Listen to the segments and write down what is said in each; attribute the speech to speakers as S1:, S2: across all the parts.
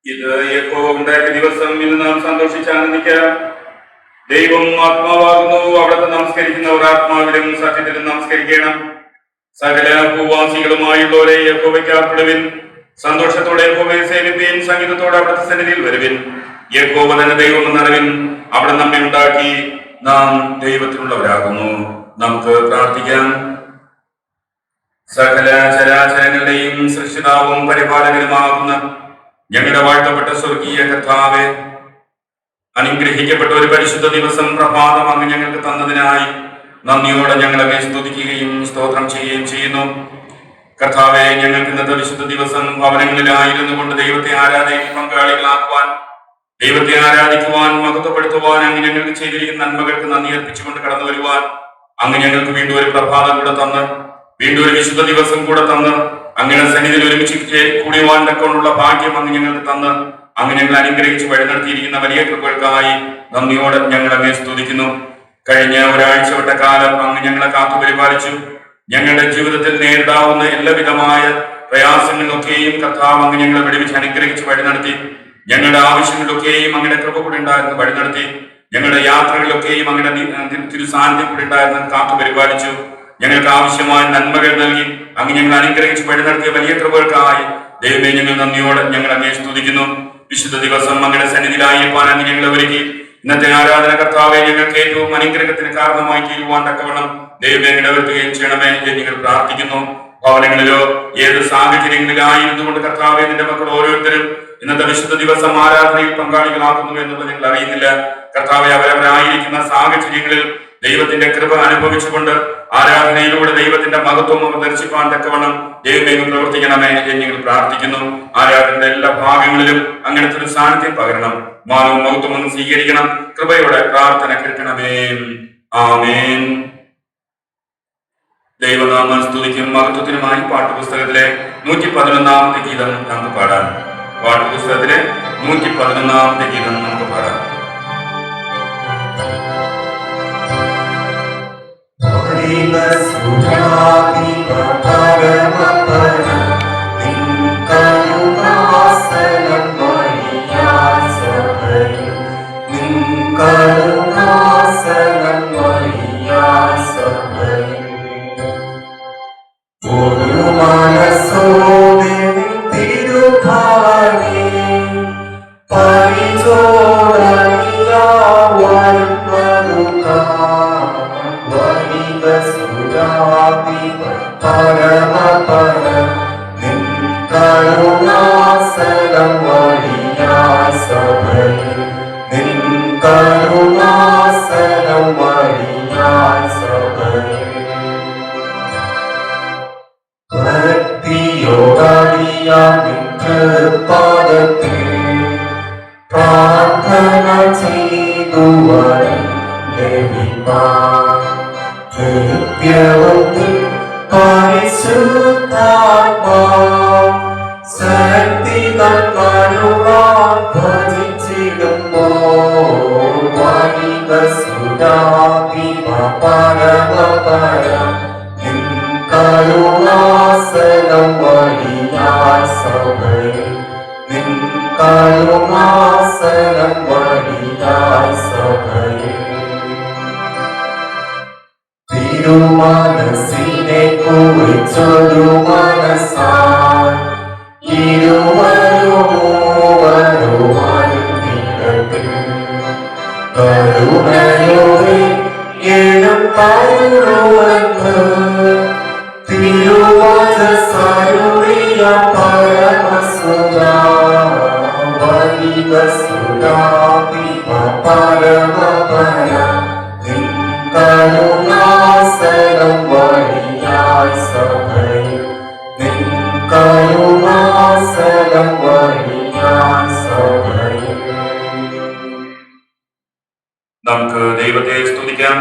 S1: ഇത് യഹോവയുടെ ദിവസം ഇന്ന് നാം സന്തോഷിച്ച് ആനന്ദിക്കാം. ദൈവം ആത്മാവാകുന്നു, അവിടുത്തെ നമസ്കരിക്കുന്നവർ ആത്മാവിലും സത്യത്തിലും നമസ്കരിക്കണം. സകല ഭൂവാസികളുമായുള്ളവരെ യഹോവയ്ക്ക് അർപ്പിടുവിൻ. സന്തോഷത്തോടെ യഹോവയെ സേവിപ്പീൻ. സംഗീതത്തോടെ അവിടുത്തെ സന്നിധിയിൽ വരുവിൻ. യഹോവ തന്നെ ദൈവമെന്നറിവിൻ. അവിടെ നമ്മെ ഉണ്ടാക്കി, നാം ദൈവത്തിനുള്ളവരാകുന്നു. നമുക്ക് പ്രാർത്ഥിക്കാം. സകല ചരാചരങ്ങളുടെയും സൃഷ്ടിതാവും പരിപാലകനുമാകുന്ന ഞങ്ങളുടെ വാഴ്ത്തപ്പെട്ട സ്വർഗീയ കർത്താവേ, അനുഗ്രഹിക്കപ്പെട്ട ഒരു പരിശുദ്ധ ദിവസം പ്രഭാതം അങ്ങ് ഞങ്ങൾക്ക് തന്നതിനായി നന്ദിയോടെ ഞങ്ങളെ സ്തുതിക്കുകയും സ്തോത്രം ചെയ്യുകയും ചെയ്യുന്നു. കർത്താവെ, ഞങ്ങൾക്ക് ഇന്നത്തെ വിശുദ്ധ ദിവസം ഭവനങ്ങളിലായിരുന്നു കൊണ്ട് ദൈവത്തെ ആരാധനയിൽ പങ്കാളികളാക്കുവാൻ, ദൈവത്തെ ആരാധിക്കുവാൻ, മഹത്വപ്പെടുത്തുവാൻ അങ്ങ് ഞങ്ങൾക്ക് ചെയ്തിരിക്കുന്ന നന്മകൾക്ക് നന്ദി അർപ്പിച്ചുകൊണ്ട് കടന്നു വരുവാൻ അങ്ങ് ഞങ്ങൾക്ക് വീണ്ടും ഒരു പ്രഭാതം കൂടെ തന്ന്, വീണ്ടും ഒരു വിശുദ്ധ ദിവസം കൂടെ തന്ന്, അങ്ങനെ സന്നിധിയിൽ ഒരുമിച്ച് കൂടുവാൻ തക്കൊണ്ടുള്ള ഭാഗ്യം അങ്ങ് ഞങ്ങൾക്ക് തന്ന്, അങ്ങ് ഞങ്ങൾ അനുഗ്രഹിച്ച് വഴി നടത്തിയിരിക്കുന്ന വലിയ കൃപകൾക്കായി നന്ദിയോടെ ഞങ്ങൾ അങ്ങേ സ്തുതിക്കുന്നു. കഴിഞ്ഞ ഒരാഴ്ച വിട്ട കാലം അങ്ങ് ഞങ്ങളെ കാത്തു പരിപാലിച്ചു. ഞങ്ങളുടെ ജീവിതത്തിൽ നേരിടാവുന്ന എല്ലാവിധമായ പ്രയാസങ്ങളിലൊക്കെയും കർത്താവ് അങ്ങ് ഞങ്ങളെ വെടിവെച്ച് അനുഗ്രഹിച്ച് വഴി നടത്തി. ഞങ്ങളുടെ ആവശ്യങ്ങളിലൊക്കെയും അങ്ങയുടെ കൃപ കൂടി ഉണ്ടായിരുന്നു വഴി നടത്തി. ഞങ്ങളുടെ യാത്രകളിലൊക്കെയും അങ്ങയുടെ തിരുസാന്നിധ്യം കൂടി ഉണ്ടായിരുന്നു കാത്തു പരിപാലിച്ചു. ഞങ്ങൾക്ക് ആവശ്യമായ നന്മകൾ നൽകി അങ്ങ് ഞങ്ങൾ അനുഗ്രഹിച്ച് വഴി നടത്തിയ വലിയ കൃപകൾക്കായി ദൈവമേ ഞങ്ങൾ നന്ദിയോടെ ഞങ്ങൾ അങ്ങേ സ്തുതിക്കുന്നു. വിശുദ്ധ ദിവസം അങ്ങയുടെ സന്നിധിയിലായിരിക്കാൻ അങ്ങ് ഞങ്ങളെ ഒരുക്കി. ഇന്നത്തെ ആരാധന കർത്താവെ ഞങ്ങൾക്ക് ഏറ്റവും അനുഗ്രഹത്തിന് കാരണമായി തീരുവാൻ തക്കവണ്ണം ദൈവമേ ഇടവരുത്തുകയും ചെയ്യണമേ എന്ന് ഞങ്ങൾ പ്രാർത്ഥിക്കുന്നു. ഭവനങ്ങളിലോ ഏത് സാഹചര്യങ്ങളിലായിരുന്നു കൊണ്ട് കർത്താവെ നിന്റെ മക്കൾ ഓരോരുത്തരും ഇന്നത്തെ വിശുദ്ധ ദിവസം ആരാധനയിൽ പങ്കാളികളാക്കുന്നു എന്നുള്ളത് ഞങ്ങൾ അറിയുന്നില്ല. കർത്താവെ, അവരവരായിരിക്കുന്ന സാഹചര്യങ്ങളിൽ ദൈവത്തിന്റെ കൃപ അനുഭവിച്ചുകൊണ്ട് ആരാധനയിലൂടെ ദൈവത്തിന്റെ മഹത്വം അവർ ദർശിപ്പാൻ തക്കവണ്ണം ദൈവമേ പ്രവർത്തിക്കണമേ എന്ന് ഞങ്ങൾ പ്രാർത്ഥിക്കുന്നു. ആരാധനയുടെ എല്ലാ ഭാഗങ്ങളിലും അങ്ങനത്തെ ഒരു സാന്നിധ്യം പകരണം. മാനവും മഹത്വം സ്വീകരിക്കണം. കൃപയോടെ പ്രാർത്ഥന കേൾക്കണമേ. ആമേൻ. ദൈവനാമ സ്തുതിക്കും മഹത്വത്തിനുമായി പാഠപുസ്തകത്തിലെ 111 ഗീതം നമുക്ക് പാടാം. പാഠപുസ്തകത്തിലെ 111 ഗീതം നമുക്ക് പാടാം.
S2: Sudah പാദത്തിൽ പ്രാർത്ഥന ചെയ്തുവരും നിത്യവും പരിശുദ്ധാത്മാ ശക്തികൾ കരുണാൽ ഭജിച്ചിടുമ്പോൾ വലിക സുരാധിപ പരമപരം നിൻ കരുണാസനം വഴിയായി സഭയിൽ നിൻ കരുണാസനം വഴിയായി സഭയിൽ തിരുമനസിനെ കുറിച്ചൊരു മനസ്സാൽ ഇരുവരുമാരും കരുണയോടെ എഴും കരുണ തിരുവചസാരുളിയ പരമസുരാ വലിക സുരാധിപ പരമപര നിൻ കരുണാസനം വഴിയായി സഭയിൽ നിൻ കരുണാസനം വഴിയായി സഭയിൽ.
S1: നമുക്ക് ദൈവത്തെ സ്തുതിക്കാം.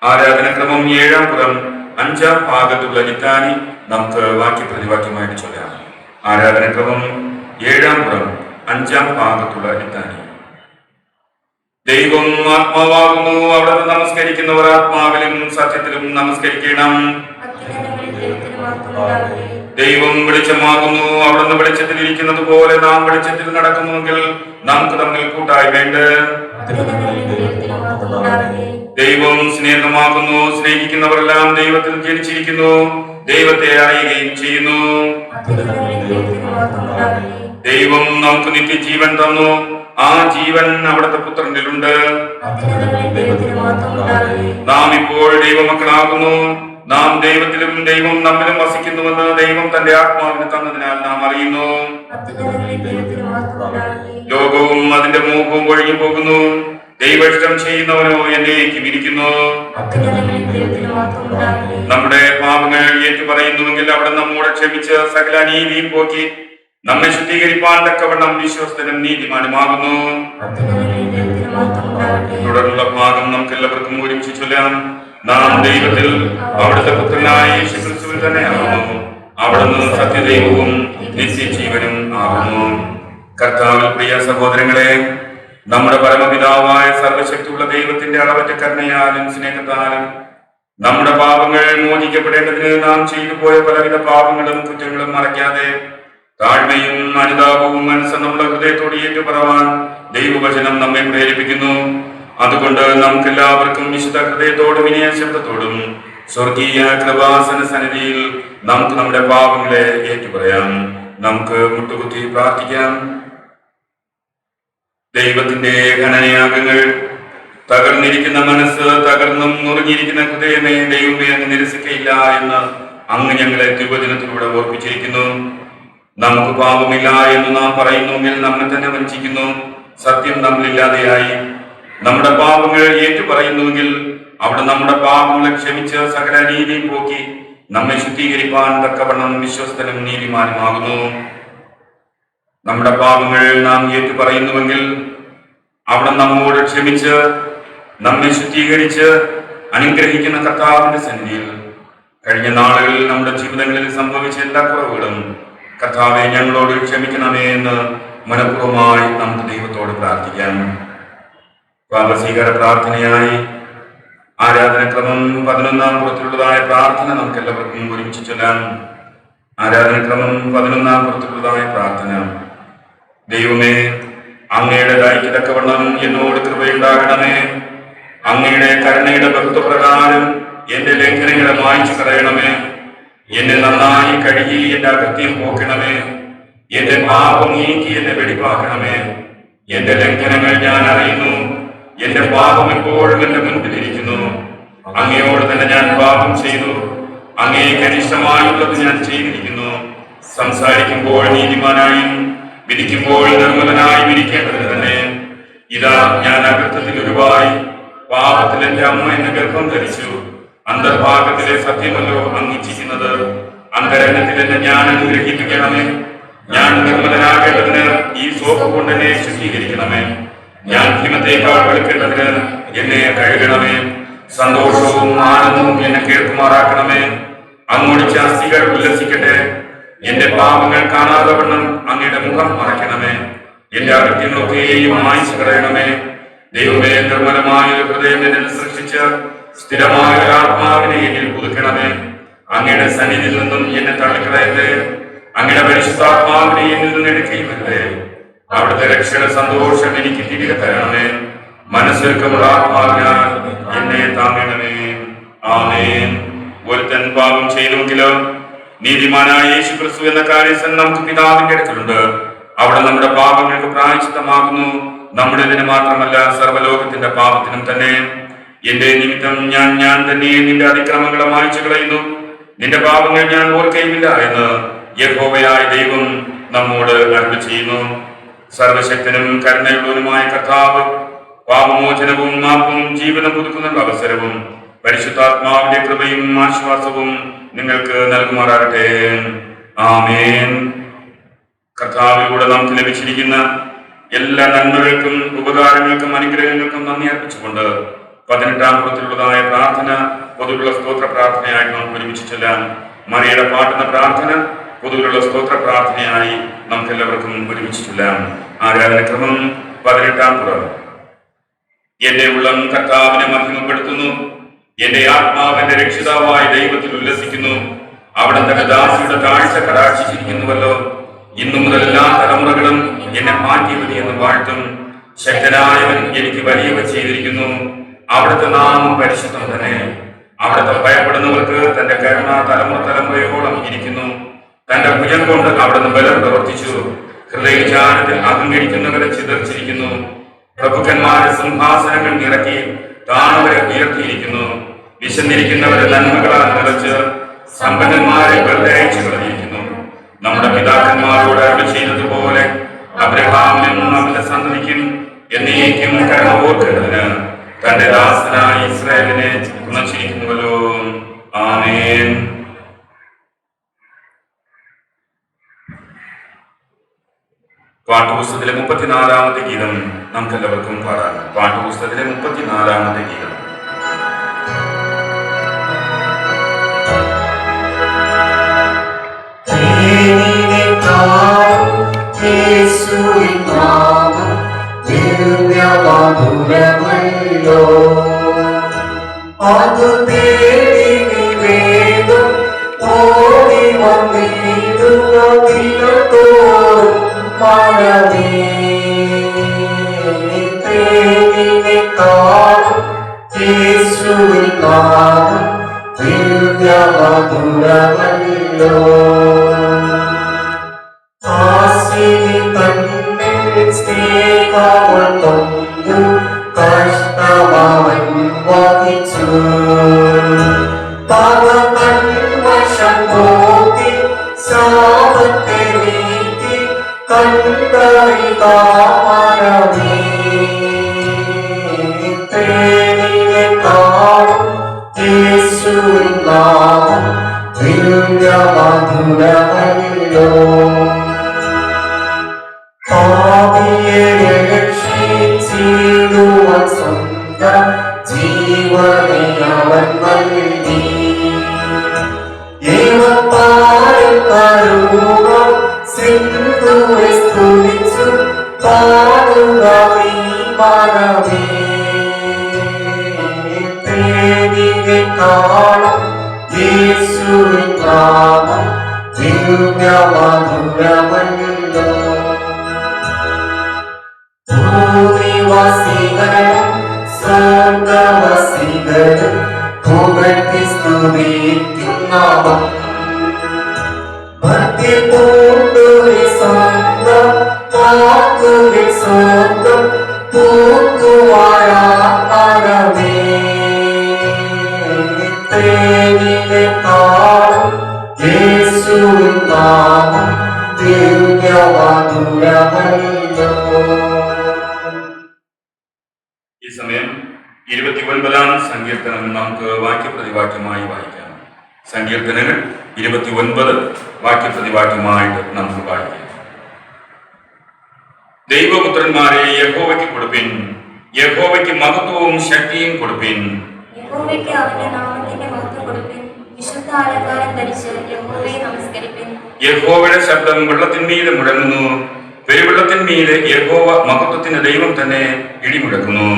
S1: ആരാധനക്രമം 7-ാം പുറം 5-ാം ഭാഗത്തുള്ള ലിത്താനി നമുക്ക് വാക്യപ്രതിവാക്യമായിട്ട് ചൊല്ലാം. ആരാധനക്രമം 7-ാം പുറം 5-ാം ഭാഗത്തുള്ള ലിത്താനി. ദൈവം ആത്മാവാകുന്നു, അവിടുന്ന് നമസ്കരിക്കുന്നവർ ആത്മാവിലും സത്യത്തിലും നമസ്കരിക്കണം. ദൈവം വെളിച്ചമാകുന്നു, അവിടുന്ന് വെളിച്ചത്തിൽ ഇരിക്കുന്നത് പോലെ നാം വെളിച്ചത്തിൽ നടക്കുന്നുവെങ്കിൽ നമുക്ക് തമ്മിൽ കൂട്ടായ്മയുണ്ട്. ദൈവം സ്നേഹമാകുന്നു, സ്നേഹിക്കുന്നവരെല്ലാം ദൈവത്തിൽ ജനിച്ചിരിക്കുന്നു, ദൈവത്തെ അറിയുകയും ചെയ്യുന്നു. ദൈവം നമുക്ക് നിത്യജീവൻ തന്നു, ആ ജീവൻ അവിടുത്തെ പുത്രനിലുണ്ട്. നാം ഇപ്പോൾ ദൈവമക്കളാകുന്നു, നാം ദൈവത്തിലും ദൈവം നമ്മിലും വസിക്കുന്നുവെന്ന് ദൈവം തന്റെ ആത്മാവിനെ തന്നതിനാൽ നാം അറിയുന്നു. ലോകവും അതിന്റെ മോഹവും ഒഴിഞ്ഞു പോകുന്നു, ദൈവഇഷ്ടം ചെയ്യുന്നവനോ എന്നേക്കും ഇരിക്കുന്നു. നമ്മുടെ പാപങ്ങൾ ഏറ്റുപറയുന്നുവെങ്കിൽ അവിടെ നമ്മോട് ക്ഷമിച്ച് സകല അനീതിയും പോക്കി നമ്മെ ശുദ്ധീകരിപ്പാൻ തക്കവണ്ണം വിശ്വസ്തനും നീതിമാനുമാകുന്നു. തുടർന്നുള്ള ഭാഗം നമുക്ക് എല്ലാവർക്കും ഒരുമിച്ച് ചൊല്ലാം. നാം ദൈവത്തിൽ അവിടുത്തെ പുത്രനായ യേശുക്രിസ്തുവിൽ തന്നെ ആകുന്നു, അവിടുന്ന് സത്യദൈവവും നിത്യജീവനും ആകുന്നു. കർത്താവിൽ പ്രിയ സഹോദരങ്ങളെ, നമ്മുടെ പരമപിതാവായ സർവശക്തിയുള്ള ദൈവത്തിന്റെ അളവറ്റ കരുണയാലും സ്നേഹത്താലും നമ്മുടെ പാപങ്ങൾ മോചിക്കപ്പെടേണ്ടതിന് നാം ചെയ്തു പോയ പലവിധ പാപങ്ങളും കുറ്റങ്ങളും മറയ്ക്കാതെ താഴ്മയും അനുതാപവും മനസ്സെന്നുള്ള ഹൃദയത്തോട് ഏറ്റുപറവാൻ ദൈവവചനം നമ്മെ പ്രേരിപ്പിക്കുന്നു. അതുകൊണ്ട് നമുക്കെല്ലാവർക്കും വിശുദ്ധ ഹൃദയത്തോടും വിനയശബ്ദത്തോടും സ്വർഗീയ കൃപാസന സന്നിധിയിൽ നമുക്ക് നമ്മുടെ പാപങ്ങളെ ഏറ്റുപറയാം. നമുക്ക് മുട്ടുകുത്തി പ്രാർത്ഥിക്കാം. ദൈവത്തിന്റെ ഘനനയാഗങ്ങൾ, തകർന്നിരിക്കുന്ന മനസ്സ്, തകർന്നും നുറുങ്ങിയിരിക്കുന്ന ഹൃദയമേ, ദൈവമേ അങ്ങ് നിരസിക്കയില്ല എന്ന് അങ്ങ് ഞങ്ങളെ തിരുവചനത്തിലൂടെ ഓർപ്പിച്ചിരിക്കുന്നു. നമുക്ക് പാപമില്ല എന്ന് നാം പറയുന്നുവെങ്കിൽ നമ്മെ തന്നെ വഞ്ചിക്കുന്നു. സത്യം നമ്മളില്ലാതെയായി. നമ്മുടെ പാപങ്ങൾ ഏറ്റുപറയുന്നുവെങ്കിൽ അവിടെ നമ്മുടെ പാപങ്ങളെ ക്ഷമിച്ച് സകല നീതിയും പോക്കി നമ്മെ ശുദ്ധീകരിപ്പാൻ തക്കവണ്ണം വിശ്വസ്തനും നീതിമാനുമാകുന്നു. നമ്മുടെ പാപങ്ങൾ നാം ഏറ്റുപറയുന്നുവെങ്കിൽ അവിടെ നമ്മോട് ക്ഷമിച്ച് നമ്മെ ശുദ്ധീകരിച്ച് അനുഗ്രഹിക്കുന്ന കർത്താവിന്റെ സന്നിധിയിൽ കഴിഞ്ഞ നാളുകളിൽ നമ്മുടെ ജീവിതങ്ങളിൽ സംഭവിച്ച എല്ലാ കുറവുകളും കർത്താവെ ഞങ്ങളോട് ക്ഷമിക്കണമേ എന്ന് മനഃപൂർവ്വമായി നമുക്ക് ദൈവത്തോട് പ്രാർത്ഥിക്കാം. പാപസ്വീകാര പ്രാർത്ഥനയായി ആരാധനക്രമം 11-ാം പുറത്തിലുള്ളതായ പ്രാർത്ഥന നമുക്ക് എല്ലാവർക്കും ഒരുമിച്ച് ചൊല്ലാം. ആരാധനക്രമം 11-ാം പുറത്തിലുള്ളതായ പ്രാർത്ഥന. ദൈവമേ, അങ്ങയുടെ ദയയ്ക്ക് തക്കവണ്ണം എന്നോട് കൃപയുണ്ടാകണമേ. അങ്ങയുടെ കരുണയുടെ ബഹുത്വപ്രകാരം എന്റെ ലംഘനങ്ങളെ മായ്ച്ചു കളയണമേ. എന്നെ നന്നായി കഴുകി എന്റെ അകൃത്യം പോക്കണമേ. എന്റെ പാപം നീക്കി എന്നെ വെടിപ്പാക്കണമേ. എന്റെ ലംഘനങ്ങൾ ഞാൻ അറിയുന്നു, എന്റെ പാപം എപ്പോഴും എന്റെ മുൻപിലിരിക്കുന്നു. അങ്ങയോട് തന്നെ ഞാൻ പാപം ചെയ്തു, അങ്ങേക്ക് അനിഷ്ടമായുള്ളത് ഞാൻ ചെയ്തിരിക്കുന്നു. സംസാരിക്കുമ്പോൾ നീതിമാനായും വിധിക്കുമ്പോൾ നിർമ്മലനായും ഇരിക്കേണ്ടതിന് തന്നെ ഇതാ ഞാൻ അകൃത്യത്തിൽ ഉരുവായി. പാപത്തിൽ എന്റെ അമ്മ എന്നെ ഗർഭം ധരിച്ചു. അന്തർഭാഗത്തിലെ സത്യമല്ലോ അങ്ങിച്ഛിക്കുന്നത്. അന്തരംഗത്തിൽ എന്നെ ഞാൻ അനുഗ്രഹിപ്പിക്കണമേ. ഞാൻ നിർമ്മലനാകേണ്ടതിന് ഈ സോപ്പ് കൊണ്ട് എന്നെ ശുദ്ധീകരിക്കണമേ. ഞാൻ ഹിമത്തേക്കാൾ വെളുക്കേണ്ടതിന് എന്നെ കഴുകണമേ. സന്തോഷവും ആനന്ദവും എന്നെ കേൾക്കുമാറാക്കണമേ. അങ്ങൊടിച്ച അസ്ഥികൾ ഉല്ലസിക്കട്ടെ. എന്റെ പാപങ്ങൾ കാണാതെ വണ്ണം അങ്ങയുടെ മുഖം മറയ്ക്കണമേ. എന്റെ അകൃത്യങ്ങളൊക്കെയും മായ്ച്ചു കളയണമേ. ദൈവമേ, നിർമ്മലമായ ഒരു ഹൃദയം എന്നിൽ സൃഷ്ടിച്ച് സ്ഥിരമായ ഒരു ആത്മാവിനെ എന്നിൽ പുതുക്കണമേ. അങ്ങയുടെ സന്നിധിയിൽ നിന്നും എന്നെ തള്ളിക്കളയട്ടെ. അങ്ങയുടെ പരിശുദ്ധാത്മാവിനെ എന്നിൽ നിന്ന് എടുക്കുകയുമല്ലേ. അവിടുത്തെ രക്ഷയുടെ സന്തോഷം എനിക്ക് തിരികെ തരണമേ. മനസ്സൊരുക്കമുള്ള ആത്മാവിനാൽ എന്നെ താങ്ങണമേ. ആമേൻ. ഒരുത്തൻ പാപം ചെയ്തുവെങ്കിലോ നീതിമാനായ യേശു ക്രിസ്തു എന്ന കാര്യസ്ഥൻ നമുക്ക് പിതാവിന്റെ അടുക്കലുണ്ട്. അവിടെ നമ്മുടെ പാപങ്ങൾക്ക് പ്രായശ്ചിത്തമാകുന്നു. നമ്മുടെ ഇതിന് മാത്രമല്ല, സർവ്വലോകത്തിന്റെ പാപത്തിനും തന്നെ. എന്റെ നിമിത്തം ഞാൻ തന്നെ നിന്റെ അതിക്രമങ്ങളെ മായ്ച്ചു കളയുന്നു. നിന്റെ പാപങ്ങൾ ഞാൻ ഓർക്കുകയുമില്ല എന്ന് യഹോവയായ ദൈവം നമ്മോട് അരുളി ചെയ്യുന്നു. സർവശക്തനും കരുണയുള്ളവനുമായ കർത്താവ് പാപമോചനവും മാപ്പും ജീവിതം പുതുക്കുന്ന അവസരവും പരിശുദ്ധാത്മാവിന്റെ കൃപയും ആശ്വാസവും നിങ്ങൾക്ക് നൽകുമാറാകട്ടെ. ആമേൻ. കർത്താവിലൂടെ നമുക്ക് ലഭിച്ചിരിക്കുന്ന എല്ലാ നന്മകൾക്കും ഉപകാരങ്ങൾക്കും അനുഗ്രഹങ്ങൾക്കും നന്ദി അർപ്പിച്ചുകൊണ്ട് 18-ാം പുറത്തിലുള്ളതായ പ്രാർത്ഥന പൊതുവുള്ള സ്തോത്ര പ്രാർത്ഥനയായി നമുക്ക് ഒരുമിച്ച് ചെല്ലാം. മറിയുടെ പാട്ടുന്ന പ്രാർത്ഥന പൊതുവിലുള്ള സ്തോത്ര പ്രാർത്ഥനയായി നമുക്ക് എല്ലാവർക്കും ഒരുമിച്ച് ചെല്ലാം. ആരാധനക്രമം 18-ാം പുറം. എന്റെ ഉള്ളം കർത്താവിനെ മഹിമപ്പെടുത്തുന്നു. എന്റെ ആത്മാവിന്റെ രക്ഷിതാവായ ദൈവത്തിൽ ഉല്ലസിക്കുന്നു. അവിടെ തന്റെ ദാസിയുടെ താഴ്ച കടാക്ഷിച്ചിരിക്കുന്നുവല്ലോ. ഇന്നു മുതൽ എല്ലാ തലമുറകളും എന്നെ മാറ്റിയവതി എന്ന് വാഴ്ത്തും. ശക്തനായവൻ എനിക്ക് വലിയവ ചെയ്തിരിക്കുന്നു. അവിടുത്തെ നാമം പരിശുദ്ധം തന്നെ. അവിടുത്തെ ഭയപ്പെടുന്നവർക്ക് തന്റെ കരുണ തലമുറയോളം ഇരിക്കുന്നു. തന്റെ ഭുജം കൊണ്ട് അവിടുന്ന് ബലം പ്രവർത്തിച്ചു. ഹൃദയചാരത്തിൽ അഹങ്കരിക്കുന്നവരെ ചിതർച്ചിരിക്കുന്നു. പ്രഭുക്കന്മാരെ സിംഹാസനങ്ങൾ നിറക്കി താണവരെ ഉയർത്തിയിരിക്കുന്നു. വിശന്നിരിക്കുന്നവരെ നന്മകളാൽ നിറച്ച് സമ്പന്നന്മാരെ വെറുതെ അയച്ചു കളഞ്ഞിരിക്കുന്നു. നമ്മുടെ പിതാക്കന്മാരോട് അരുളി ചെയ്തതുപോലെ അബ്രഹാമിനും അവന്റെ സന്തതിക്കും എന്നേക്കും കരുണ ഓർക്കേണ്ടതിന് തന്റെ ദാസനായ ഇസ്രായേലിനെ ഉണർച്ചിരിക്കുന്നുവല്ലോ. ആമേൻ. പാഠപുസ്തകത്തിലെ 34-ാമത്തെ ഗീതം നമുക്ക് എല്ലാവർക്കും പാടാം. പാഠപുസ്തകത്തിലെ 34-ാമത്തെ ഗീതം.
S2: അത് തേടി വേഗം ഓടി വന്നിടുക ദിനത്തോറും മഴവേ. തേടിനെ കാണും യേശുവിൻ നാമം ദിവ്യമധുരമല്ലോ. ആശിനി തന്നിൽ സ്നേഹമൾ കൊണ്ടു കഷ്ടമവൻ വഹിച്ചു. പാപകൺവശം പോക്കി ശാപത്തെ നീക്കി കണ്ടറിതാമരമേ. തേനിനെ കാണും യേശുവിൻ നാമം ദിവ്യമധുരമല്ലോ. പാപിയെ രക്ഷിച്ചിടുവാൻ സ്വന്തം ജീവനെ അവൻ നൽകി. ഏവപ്പാരം കരുണ സിന്ധുവെ സ്തുതിച്ചു പാടുക നീ മനമേ. തേനിനെ കാണും യേശുവിൻ നാമം ദിവ്യമധുരമല്ലോ. ഭൂനിവാസികളും സ്വർഗവാസികളും പുകഴ്ത്തി സ്തുതിക്കും നാമം. ഭക്തി പൂണ്ടുവിൽ സ്വന്തം വാക്കുവിൽ സ്വന്തം പൂക്കുവാഴമേ. തേനിനെ കാണും യേശുവിൻ നാമം ദിവ്യമധുരമല്ലോ.
S1: ഈ സമയം 29-ാം സങ്കീർത്തനം നമുക്ക് വാക്യപ്രതിവാക്യമായി വായിക്കാം. സങ്കീർത്തനങ്ങൾ 29 വാക്യപ്രതിവാക്യമായിട്ട് നമുക്ക് വായിക്കാം. ദൈവപുത്രന്മാരെ യഹോവയ്ക്ക് കൊടുപ്പിൻ, യഹോവയ്ക്ക് മഹത്വവും ശക്തിയും കൊടുപ്പിൻ.
S3: യഹോവയ്ക്ക് അവന്റെ നാമത്തിന്റെ മഹത്വം കൊടുപ്പിൻ. വിശുദ്ധ അലങ്കാരം ധരിച്ച് യഹോവയെ നമസ്കരിപ്പിൻ.
S1: യഹോവയുടെ ശബ്ദം വെള്ളത്തിന്മീതെ മുഴങ്ങുന്നു, പെരുവെള്ളത്തിന്മീതെ യഹോവ മഹത്വത്തിന്റെ ദൈവം തന്നെ ഇടിമുഴക്കുന്നു.